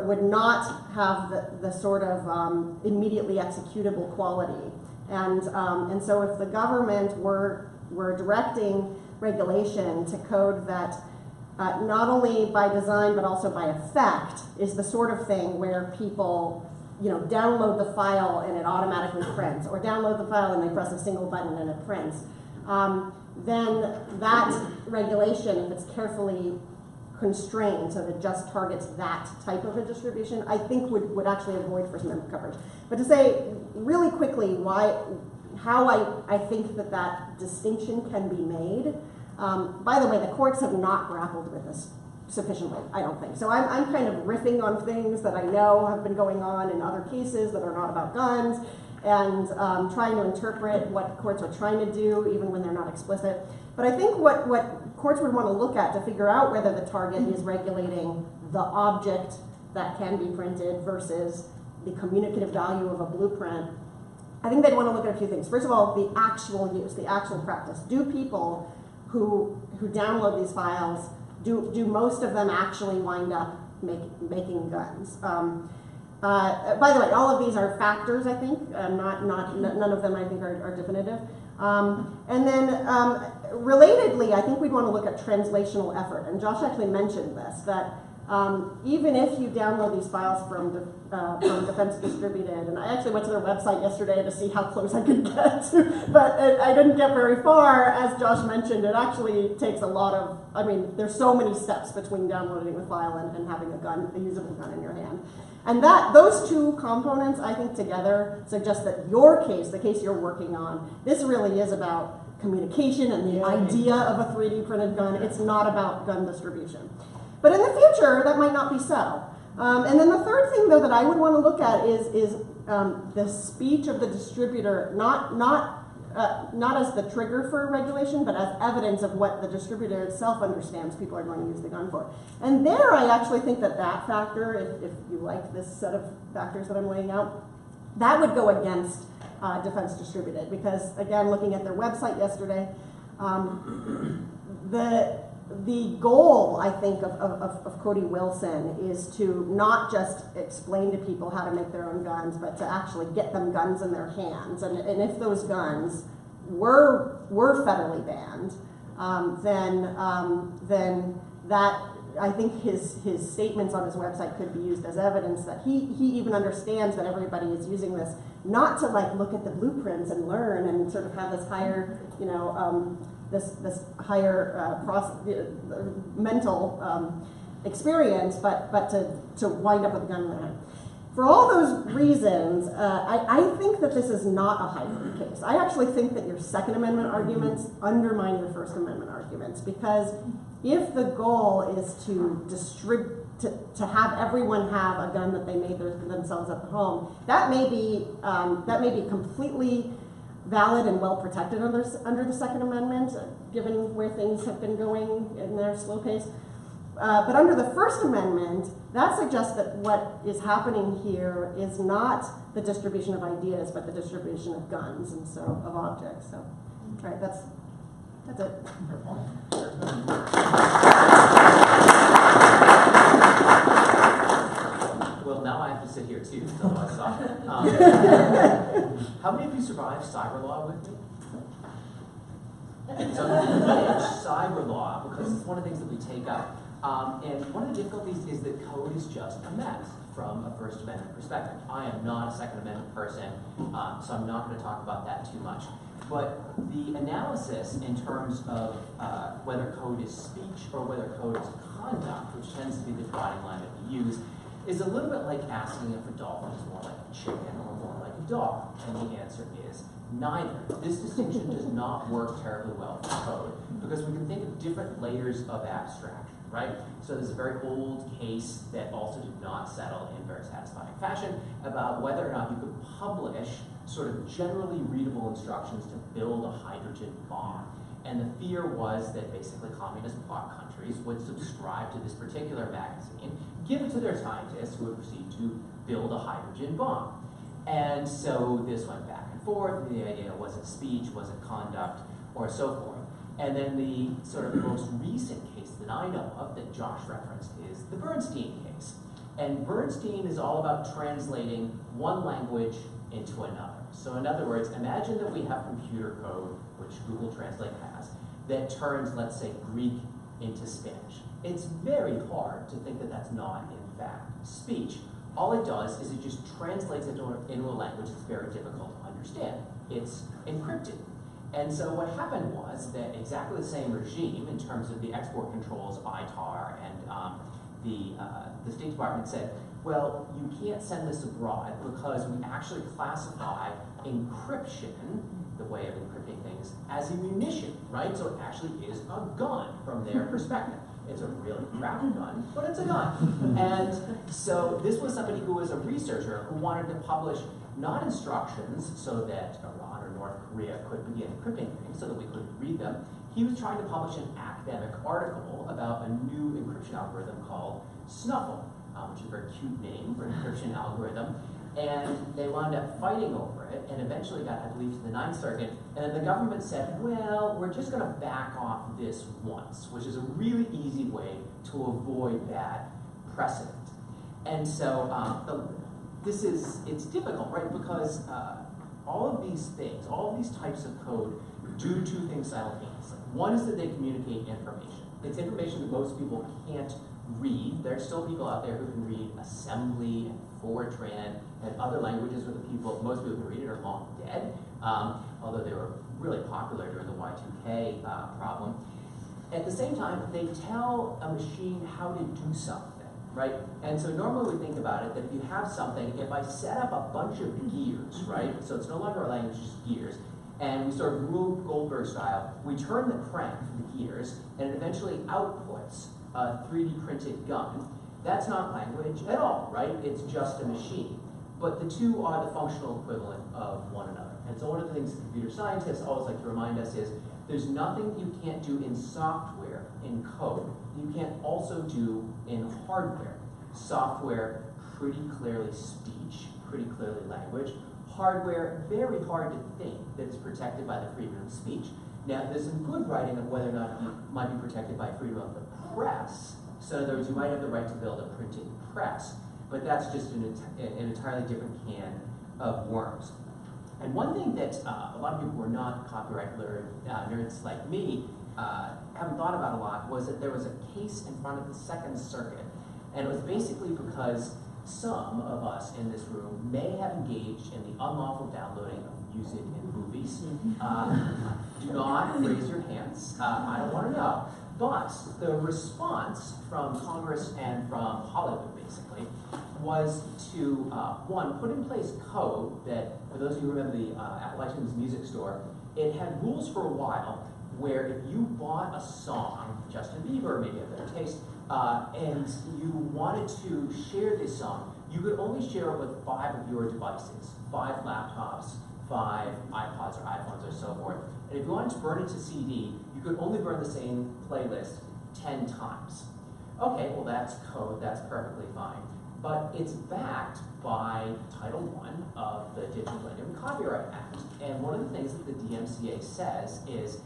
would not have the sort of immediately executable quality. And so if the government were directing regulation to code that not only by design but also by effect is the sort of thing where people download the file and it automatically prints, or download the file and they press a single button and it prints, then that regulation, if it's carefully constrained so that it just targets that type of a distribution, I think would actually avoid First Amendment coverage. But to say really quickly how I think that distinction can be made, by the way, the courts have not grappled with this sufficiently, I don't think. So I'm kind of riffing on things that I know have been going on in other cases that are not about guns, and trying to interpret what courts are trying to do, even when they're not explicit. But I think what courts would want to look at to figure out whether the target is regulating the object that can be printed versus the communicative value of a blueprint, I think they'd want to look at a few things. First of all, the actual use, the actual practice. Do people who download these files, do most of them actually wind up making guns? By the way, all of these are factors, I think. None of them, I think, are definitive. And then, relatedly, I think we'd want to look at translational effort. And Josh actually mentioned this, that even if you download these files from Defense Distributed, and I actually went to their website yesterday to see how close I could get, but I didn't get very far. As Josh mentioned, it actually takes a lot of, there's so many steps between downloading the file and having a usable gun in your hand. And those two components, I think, together suggest that your case, the case you're working on, this really is about communication and the idea of a 3D printed gun. It's not about gun distribution. But in the future, that might not be so. And then the third thing, though, that I would want to look at is the speech of the distributor, not as the trigger for regulation, but as evidence of what the distributor itself understands people are going to use the gun for. And there, I actually think that factor, if you like this set of factors that I'm laying out, that would go against Defense Distributed. Because, again, looking at their website yesterday, the goal, I think, of Cody Wilson is to not just explain to people how to make their own guns, but to actually get them guns in their hands. And if those guns were federally banned, then that, I think his statements on his website could be used as evidence that he even understands that everybody is using this not to look at the blueprints and learn and sort of have this higher, this higher mental experience, but to wind up with a gun in their hand. For all those reasons, I think that this is not a hybrid case. I actually think that your Second Amendment arguments undermine your First Amendment arguments, because if the goal is to have everyone have a gun that they made themselves at the home, that may be completely valid and well protected under the Second Amendment, given where things have been going in their slow pace. But under the First Amendment, that suggests that what is happening here is not the distribution of ideas, but the distribution of guns and so of objects. So, all right, that's it. Well, now I have to sit here too, so I saw. How many of you survived cyber law with me? So cyber law, because it's one of the things that we take up. And one of the difficulties is that code is just a mess from a First Amendment perspective. I am not a Second Amendment person, so I'm not going to talk about that too much. But the analysis in terms of whether code is speech or whether code is conduct, which tends to be the dividing line that we use, is a little bit like asking if a dolphin is more like a chicken or more like a dog. And the answer is neither. This distinction does not work terribly well for code because we can think of different layers of abstraction, right? So there's a very old case that also did not settle in very satisfying fashion about whether or not you could publish sort of generally readable instructions to build a hydrogen bomb. And the fear was that basically communist bloc countries would subscribe to this particular magazine, give it to their scientists who would proceed to build a hydrogen bomb. And so this went back and forth. The idea, was it speech, was it conduct, or so forth. And then the sort of most recent case that I know of that Josh referenced is the Bernstein case. And Bernstein is all about translating one language into another. So in other words, imagine that we have computer code, which Google Translate has, that turns, let's say, Greek into Spanish. It's very hard to think that that's not, in fact, speech. All it does is it just translates it into a language that's very difficult to understand. It's encrypted. And so what happened was that exactly the same regime in terms of the export controls, ITAR, and the State Department said, well, you can't send this abroad because we actually classify encryption, the way of encrypting things, as a munition, right? So it actually is a gun from their perspective. It's a really crappy gun, but it's a gun. And so this was somebody who was a researcher who wanted to publish not instructions so that Iran or North Korea could begin encrypting things so that we could read them. He was trying to publish an academic article about a new encryption algorithm called Snuffle, which is a very cute name for an encryption algorithm. And they wound up fighting over it and eventually got, I believe, to the Ninth Circuit. And then the government said, well, we're just going to back off this once, which is a really easy way to avoid bad precedent. And so it's difficult, right? Because all of these things, all of these types of code do two things simultaneously. One is that they communicate information. It's information that most people can't read. There's still people out there who can read assembly and Fortran and other languages where most people can read it are long dead, although they were really popular during the Y2K problem. At the same time, they tell a machine how to do something, right? And so normally we think about it that if you have something, if I set up a bunch of gears, right? So it's no longer a language, it's just gears. And we sort of Rube Goldberg style, we turn the crank for the gears, and it eventually outputs a 3D printed gun. That's not language at all, right? It's just a machine. But the two are the functional equivalent of one another. And so one of the things that computer scientists always like to remind us is there's nothing you can't do in software, in code, you can't also do in hardware. Software, pretty clearly speech, pretty clearly language. Hardware, very hard to think that it's protected by the freedom of speech. Now, there's some good writing on whether or not it might be protected by freedom of the press. So in other words, you might have the right to build a printing press, but that's just an entirely different can of worms. And one thing that a lot of people who are not copyright nerds like me haven't thought about a lot was that there was a case in front of the Second Circuit, and it was basically because some of us in this room may have engaged in the unlawful downloading of music and movies. Do not raise your hands. I don't want to know. But the response from Congress and from Hollywood, basically, was to, one, put in place code that, for those of you who remember the Appalachian's Music Store, it had rules for a while where if you bought a song, Justin Bieber, maybe a better taste, and you wanted to share this song, you could only share it with 5 of your devices, 5 laptops, 5 iPods or iPhones or so forth. And if you wanted to burn it to CD, you could only burn the same playlist 10 times. Okay, well that's code, that's perfectly fine. But it's backed by Title I of the Digital Millennium Copyright Act. And one of the things that the DMCA says is,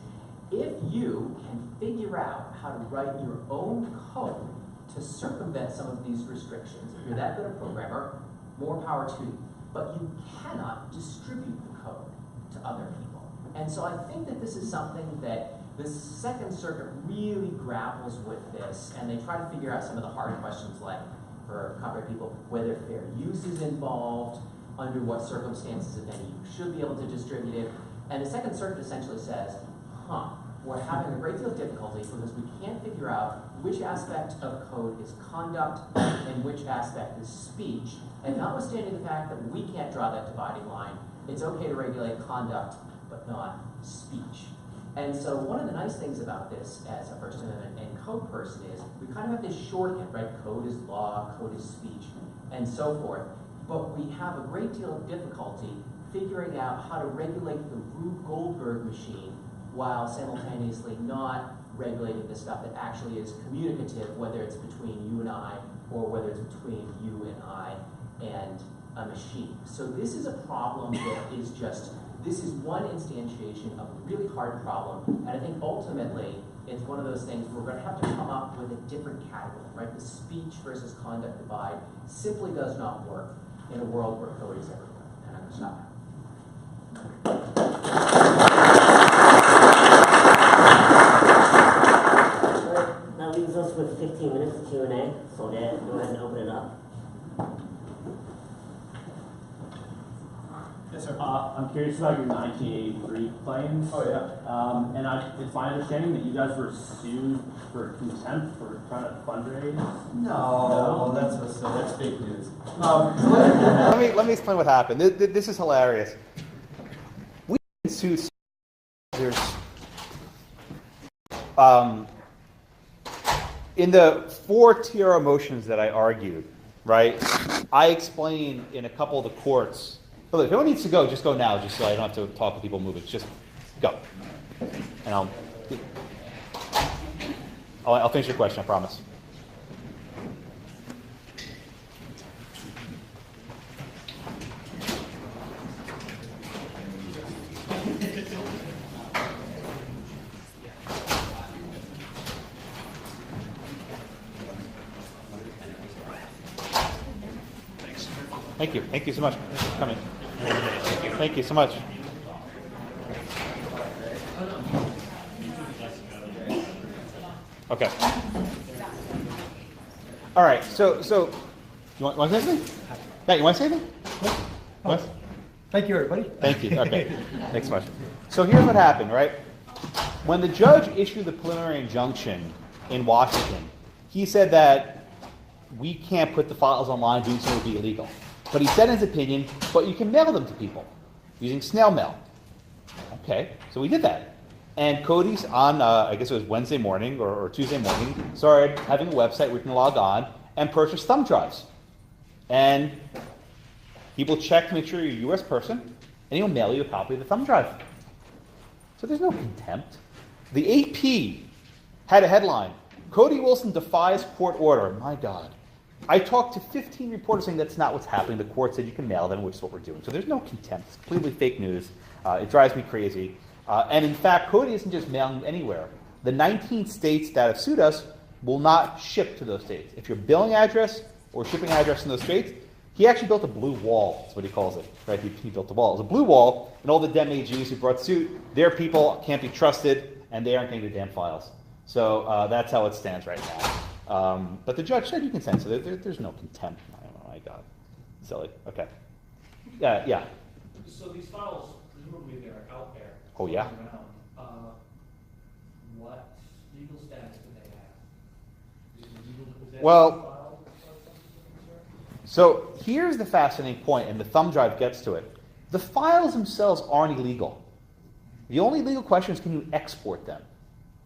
if you can figure out how to write your own code to circumvent some of these restrictions, if you're that good a programmer, more power to you. But you cannot distribute the code to other people. And so I think that this is something that the Second Circuit really grapples with this, and they try to figure out some of the hard questions like, for copyright people, whether fair use is involved, under what circumstances, if any, you should be able to distribute it. And the Second Circuit essentially says, we're having a great deal of difficulty because we can't figure out which aspect of code is conduct and which aspect is speech. And notwithstanding the fact that we can't draw that dividing line, it's okay to regulate conduct, but not speech. And so one of the nice things about this as a First Amendment and code person is we kind of have this shorthand, right? Code is law, code is speech, and so forth. But we have a great deal of difficulty figuring out how to regulate the Rube Goldberg machine while simultaneously not regulating the stuff that actually is communicative, whether it's between you and I or whether it's between you and I and a machine. So this is a problem that is just, this is one instantiation of a really hard problem, and I think ultimately it's one of those things where we're going to have to come up with a different category, right? The speech versus conduct divide simply does not work in a world where code is everywhere. And I'm going to stop now. That leaves us with 15 minutes of Q&A, so Dad, go ahead and open it up. Yes, sir. I'm curious about your 1983 claims. Oh, yeah. And it's my understanding that you guys were sued for contempt for trying to fundraise. No, that's fake news. Let me explain what happened. This is hilarious. We sued in the 4 TRO motions that I argued, right? I explained in a couple of the courts. But look, if anyone needs to go, just go now, just so I don't have to talk with people moving. Just go, and I'll finish your question. I promise. Thank you. Thank you so much for coming. Thank you so much. Okay. All right. So you want to say anything? Matt, you want to say anything? What? Thank you, everybody. Thank you. Okay. Thanks so much. So here's what happened, right? When the judge issued the preliminary injunction in Washington, he said that we can't put the files online, doing so would be illegal. But he said in his opinion, but you can mail them to people using snail mail. Okay, so we did that. And Cody's on, I guess it was Wednesday morning or Tuesday morning, started having a website where you can log on and purchase thumb drives. And people check to make sure you're a U.S. person, and he'll mail you a copy of the thumb drive. So there's no contempt. The AP had a headline, Cody Wilson defies court order. My God. I talked to 15 reporters saying that's not what's happening. The court said you can mail them, which is what we're doing. So there's no contempt. It's completely fake news. It drives me crazy. And in fact, Cody isn't just mailing anywhere. The 19 states that have sued us will not ship to those states. If your billing address or shipping address in those states, he actually built a blue wall. That's what he calls it. Right? He built a wall. It's a blue wall, and all the Dem AGs who brought suit, their people can't be trusted, and they aren't getting the damn files. So that's how it stands right now. But the judge said you can send, so there's no contempt. Oh my God, silly. Okay. Yeah. So these files, presumably they're out there. Oh yeah. Around. What legal status do they have? Is it legal to possess Well, the file? so here's the fascinating point, and the thumb drive gets to it. The files themselves aren't illegal. The only legal question is, can you export them?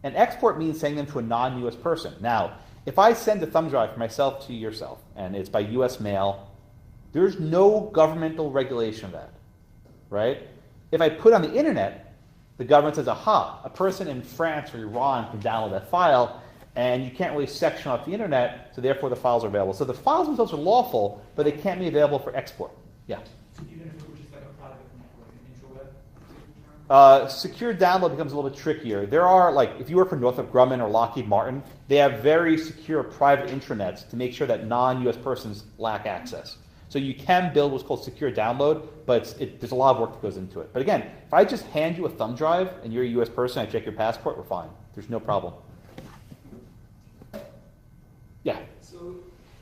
And export means sending them to a non-U.S. person. Now, if I send a thumb drive from myself to yourself, and it's by U.S. mail, there's no governmental regulation of that, right? If I put it on the internet, the government says, aha, a person in France or Iran can download that file, and you can't really section off the internet, so therefore the files are available. So the files themselves are lawful, but they can't be available for export. Yeah? Even if it was just like a private network, an intraweb? Secure download becomes a little bit trickier. There are, like, if you work for Northrop Grumman or Lockheed Martin, they have very secure private intranets to make sure that non-U.S. persons lack access. So you can build what's called secure download, but there's a lot of work that goes into it. But again, if I just hand you a thumb drive and you're a U.S. person, I check your passport, we're fine. There's no problem. Yeah? So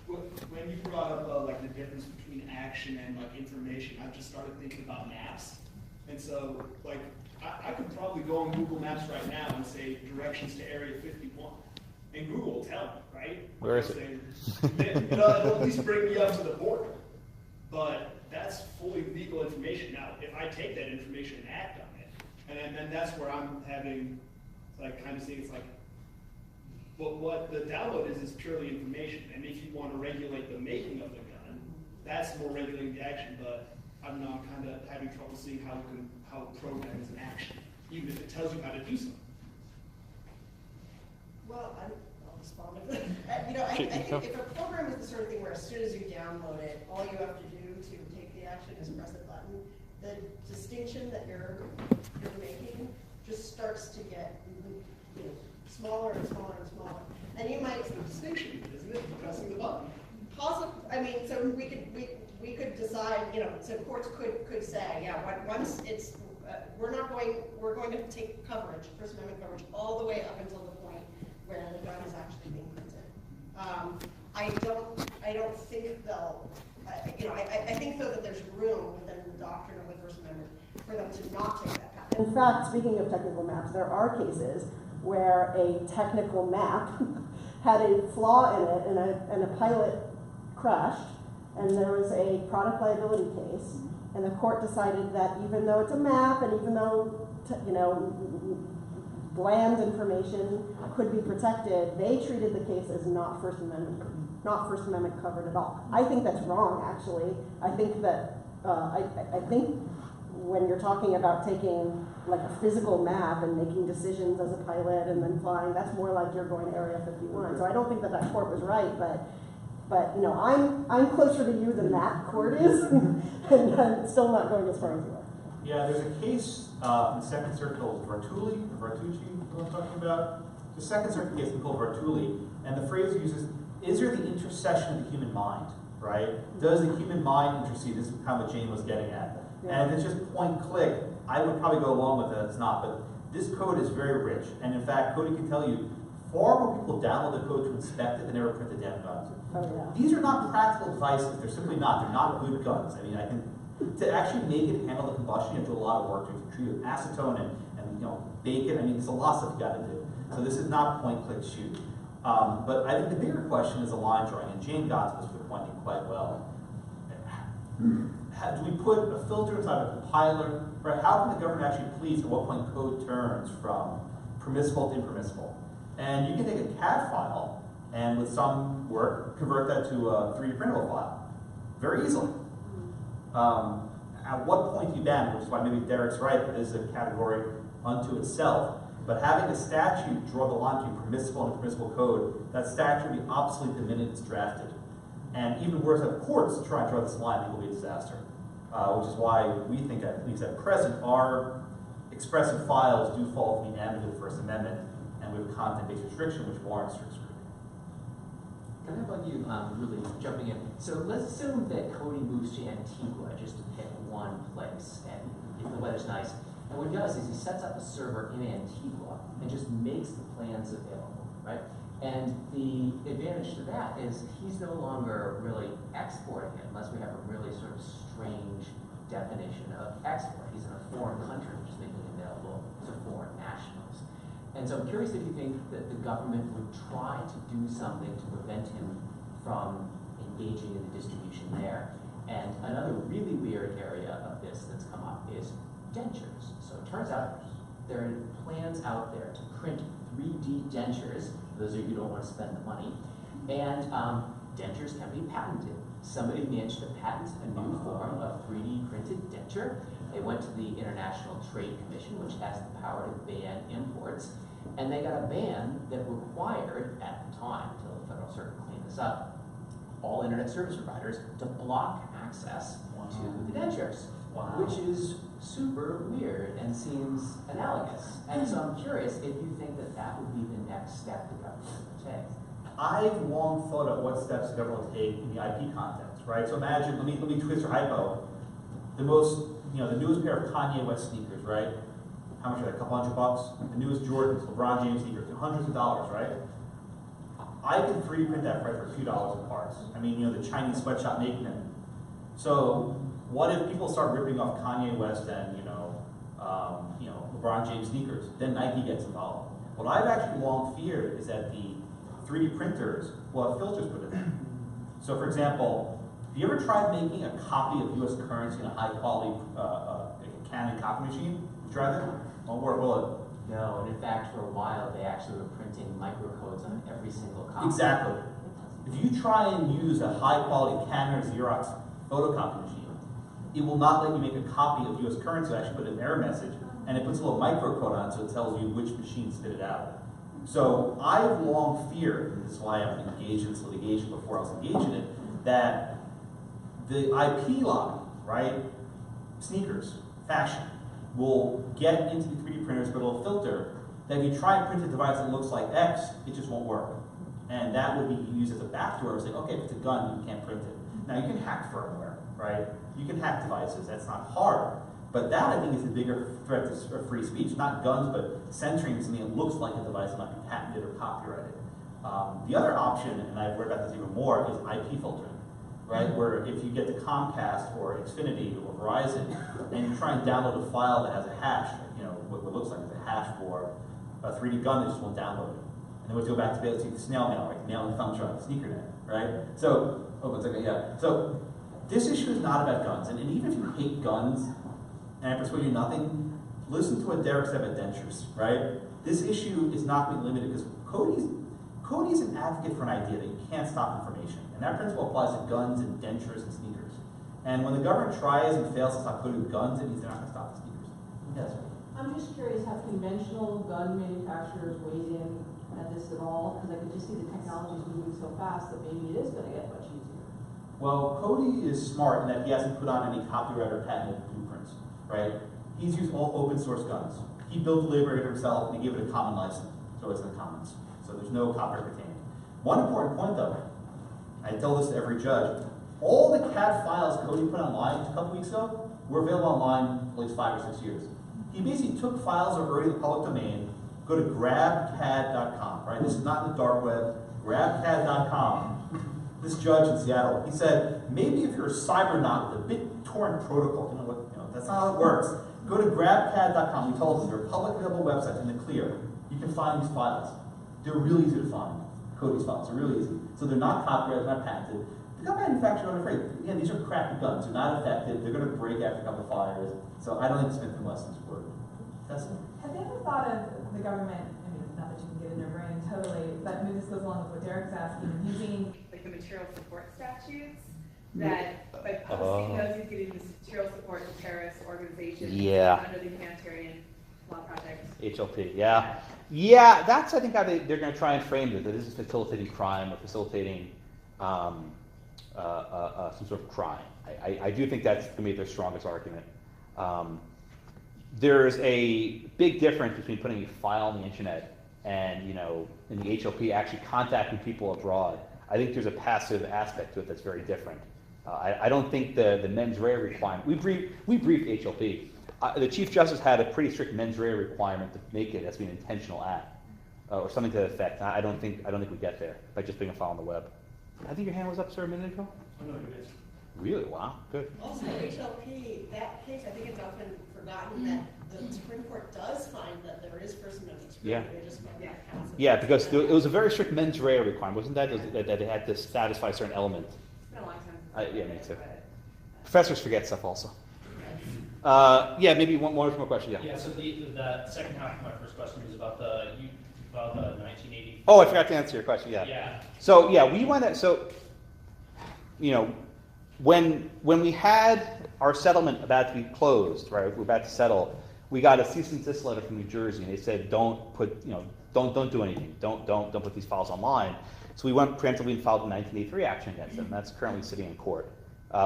when you brought up like the difference between action and like information, I just started thinking about maps. And so, like, I could probably go on Google Maps right now and say directions to Area 51. And Google will tell me, right? Where is it? It'll at least bring me up to the border. But that's fully legal information. Now, if I take that information and act on it, and then that's where I'm having, like, kind of saying it's like, but what the download is purely information. And if you want to regulate the making of the gun, that's more regulating the action. But I'm now kind of having trouble seeing how a program is an action, even if it tells you how to do something. Well, I'll respond to that. I think if a program is the sort of thing where as soon as you download it, all you have to do to take the action is press a button, the distinction that you're making just starts to get smaller and smaller and smaller. And you might Distinction, isn't it? Pressing the button. so we could decide, so courts could say, yeah, once it's, we're going to take coverage, First Amendment coverage, all the way up until the point where the gun is actually being printed. I don't think they'll, I think though that there's room within the doctrine of the First Amendment for them to not take that path. In fact, speaking of technical maps, there are cases where a technical map had a flaw in it and a pilot crashed, and there was a product liability case, and the court decided that even though it's a map and even though bland information could be protected, they treated the case as not First Amendment covered at all. I think that's wrong, actually. I think that I think when you're talking about taking like a physical map and making decisions as a pilot and then flying, that's more like you're going to Area 51. So I don't think that court was right, but I'm closer to you than that court is, and I'm still not going as far as you are. Yeah, there's a case in the Second Circuit called Vertucci, you know what I'm talking about? The Second Circuit case called Vertucci, and the phrase uses, is there the intercession of the human mind, right? Does the human mind intercede? This is kind of what Jane was getting at. Yeah. And if it's just point click, I would probably go along with it, it's not, but this code is very rich, and in fact, Cody can tell you, far more people download the code to inspect it than ever print the damn guns. Oh, yeah. These are not practical devices, they're simply not, they're not good guns. I mean, to actually make it handle the combustion, you have to do a lot of work. You have to treat it with acetone and bake it. I mean, there's a lot of stuff you got to do. So this is not point click shoot. But I think the bigger question is the line drawing, and Jane got to this with pointing quite well. Do we put a filter inside a compiler? Right? How can the government actually police at what point code turns from permissible to impermissible? And you can take a CAD file and with some work convert that to a 3D printable file very easily. At what point do you ban, which is why maybe Derek's right, that is a category unto itself. But having a statute draw the line between permissible and impermissible code, that statute will be obsolete the minute it's drafted. And even worse, have courts try and draw this line, it will be a disaster. Which is why we think, at least at present, our expressive files do fall to the ambit of the First Amendment, and we have content-based restriction, which warrants strict scrutiny. Can I bug you really jumping in? So let's assume that Cody moves to Antigua just to pick one place, and if the weather's nice. And what he does is he sets up a server in Antigua and just makes the plans available, right? And the advantage to that is he's no longer really exporting it unless we have a really sort of strange definition of export. He's in a foreign country, which is making it available to foreign nationals. And so I'm curious if you think that the government would try to do something to prevent him from engaging in the distribution there. And another really weird area of this that's come up is dentures. So it turns out there are plans out there to print 3D dentures, for those of you who don't want to spend the money, and dentures can be patented. Somebody managed to patent a new form of 3D printed denture. They went to the International Trade Commission, which has the power to ban imports, and they got a ban that required, at the time, until the Federal Circuit cleaned this up, all internet service providers to block access to the dentures, which is super weird and seems analogous. And so I'm curious if you think that that would be the next step the government would take. I've long thought of what steps the government will take in the IP context, right? So imagine, let me twist your hypo. The newest pair of Kanye West sneakers, right? How much are they? A couple $100? The newest Jordans, LeBron James sneakers, hundreds of dollars, right? I can 3D print that for a few dollars in parts. I mean, the Chinese sweatshop making them. So What if people start ripping off Kanye West and LeBron James sneakers? Then Nike gets involved. What I've actually long feared is that the 3D printers will have filters put in them. So, for example, have you ever tried making a copy of U.S. currency in a high-quality Canon copy machine? You tried that? Won't work, will it? No, and in fact, for a while, they actually were printing microcodes on every single copy. Exactly. If you try and use a high-quality Canon or Xerox photocopy machine, it will not let you make a copy of U.S. currency. Actually put an error message, and it puts a little microcode on it, so it tells you which machine spit it out. So I've long feared, and this is why I'm engaged in this litigation before I was engaged in it, that the IP lobby, right, sneakers, fashion, will get into the 3D printers, but it'll filter that if you try and print a device that looks like X, it just won't work. And that would be used as a backdoor of saying, okay, if it's a gun, you can't print it. Now you can hack firmware, right? You can hack devices, that's not hard. But that, I think, is the bigger threat to free speech. Not guns, but censoring something that looks like a device that might be patented or copyrighted. The other option, and I've read about this even more, is IP filtering, right? Where if you get to Comcast or Xfinity or Verizon, and you try and download a file that has a hash, what looks like it's a hash for a 3D gun, they just won't download it. And then we go back to be able to see the snail mail, like nail and thumb truck, sneaker net, right? So, So this issue is not about guns, and even if you hate guns, and I persuade you nothing, listen to what Derek said about dentures, right? This issue is not being limited because Cody's an advocate for an idea that you can't stop information. And that principle applies to guns and dentures and sneakers. And when the government tries and fails to stop Cody with guns, it means they're not going to stop the sneakers. Yes. I'm just curious, have conventional gun manufacturers weighed in at this at all? Because I could just see the technology is moving so fast that maybe it is going to get much easier. Well, Cody is smart in that he hasn't put on any copyright or patented blueprints, right? He's used all open source guns. He built the Liberator himself and he gave it a common license, so it's in the commons. So there's no copyright retained. One important point though, I tell this to every judge, all the CAD files Cody put online a couple weeks ago were available online for at least 5 or 6 years. He basically took files that are already in the public domain, go to grabcad.com, right? This is not in the dark web, grabcad.com. This judge in Seattle, he said, maybe if you're a cybernaut with a BitTorrent protocol, that's not how it works. Go to grabcad.com. He told us they're a public available website in the clear. You can find these files. They're really easy to find. Cody's files are really easy. So they're not copyrighted, they're not patented. The gun manufacturers aren't afraid. Again, these are crappy guns. They're not effective. They're going to break after a couple of fires. So I don't think Smith & Wesson's work. That's it. Have you ever thought of the government, not that you can get in their brain totally, but maybe this goes along with what Derek's asking, using like the material support statutes that by posting those, you're getting this material support to terrorist organizations under the Humanitarian Law Project. HLP, yeah. Yeah, that's, I think, how they're going to try and frame it, that this is facilitating crime or facilitating some sort of crime. I do think that's, to me, their strongest argument. There's a big difference between putting a file on the internet and, in the HLP, actually contacting people abroad. I think there's a passive aspect to it that's very different. I don't think the mens rea requirement, we briefed HLP. The Chief Justice had a pretty strict mens rea requirement to make it as being an intentional act, or something to that effect. I don't think we get there by just putting a file on the web. I think your hand was up, sir, a minute ago? Oh, no, it is. Really? Wow, good. Also, HLP, that case, I think it's often forgotten that the Supreme Court does find that there is First Amendment scrutiny. Yeah. They just might not pass it. Yeah, because it was a very strict mens rea requirement, wasn't that? That it had to satisfy a certain element. It's been a long time. Yeah, me too. Professors forget stuff also. Yeah, maybe one more question. Yeah. So the second half of my first question was about the 1980. Oh, I forgot to answer your question. Yeah. Yeah. So we went at when we had our settlement about to be closed, right? We're about to settle. We got a cease and desist letter from New Jersey, and they said, don't do anything. Don't put these files online. So we went preemptively and filed a 1983 action against them. That's currently sitting in court.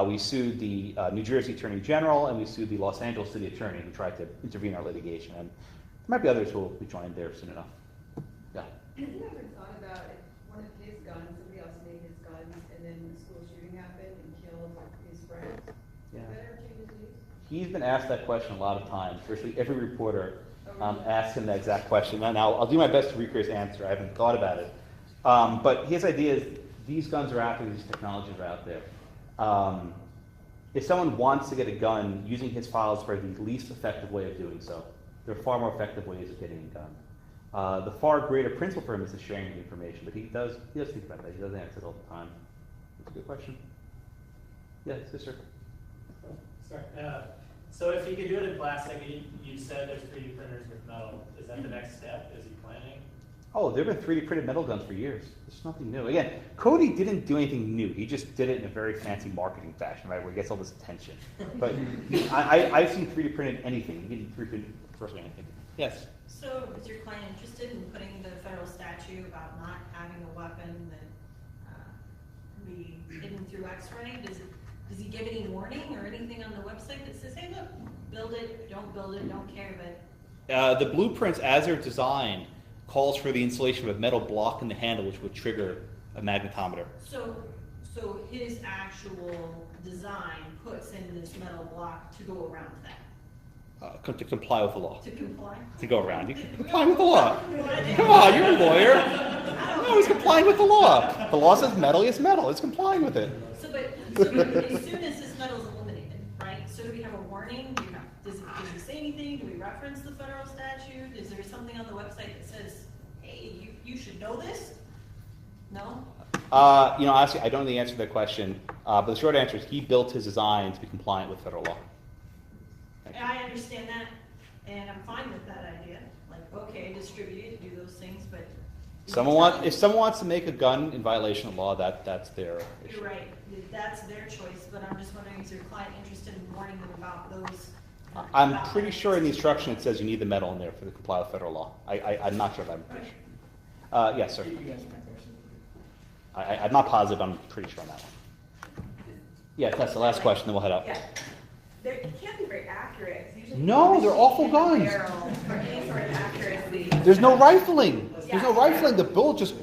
We sued the New Jersey Attorney General, and we sued the Los Angeles City Attorney who tried to intervene in our litigation. And there might be others who will be joined there soon enough. Yeah. Have you ever thought about if one of his guns, somebody else made his guns, and then the school shooting happened and killed his friends? Yeah. Would that ever change his views? He's been asked that question a lot of times. Virtually every reporter asks him that exact question. And I'll do my best to recreate his answer. I haven't thought about it. But his idea is these guns are out there, these technologies are out there. if someone wants to get a gun, using his files is probably the least effective way of doing so. There are far more effective ways of getting a gun. The far greater principle for him is the sharing of information, but he does think about that. He doesn't answer it all the time. That's a good question. Yes, sir. Sorry. So if you could do it in plastic, you said there's 3D printers with metal. Is that the next step? Is he planning? Oh, there have been 3D printed metal guns for years. There's nothing new. Again, Cody didn't do anything new. He just did it in a very fancy marketing fashion, right, where he gets all this attention. But I've seen 3D printed anything. He didn't 3D print virtually anything. Yes? So is your client interested in putting the federal statute about not having a weapon that can be hidden through X-ray? Does he give any warning or anything on the website that says, hey, look, build it, don't care, but... The blueprints, as they're designed, calls for the installation of a metal block in the handle, which would trigger a magnetometer. So his actual design puts in this metal block to go around that? To comply with the law. To comply? To go around. You can comply with the law. Come on, you're a lawyer. No, he's complying with the law. The law says metal is metal. It's complying with it. So as soon as this metal is eliminated, right? So do we have a warning? Does he say anything? Do we reference the federal statute? Is there something on the website that says, hey, you should know this? No? Honestly, I don't know the answer to that question. But the short answer is he built his design to be compliant with federal law. And I understand that, and I'm fine with that idea. Like, okay, distribute it, do those things, but... If someone wants to make a gun in violation of law, that's their issue. You're right. That's their choice, but I'm just wondering, is your client interested in warning them about those? I'm pretty sure in the instruction it says you need the metal in there for the comply with federal law. I'm not sure if I'm pretty sure. Yes, sir. I'm not positive. I'm pretty sure on that one. Yeah, that's the last question, then we'll head out. Yeah. It can't be very accurate. Usually No, they're awful guns. For any sort of accuracy. There's no rifling. There's no rifling. The bullet just...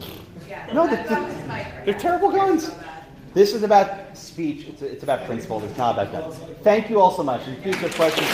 Yeah. No, That was my- they're terrible guns. This is about speech. It's about principle. It's not about guns. Thank you all so much. And if you have questions,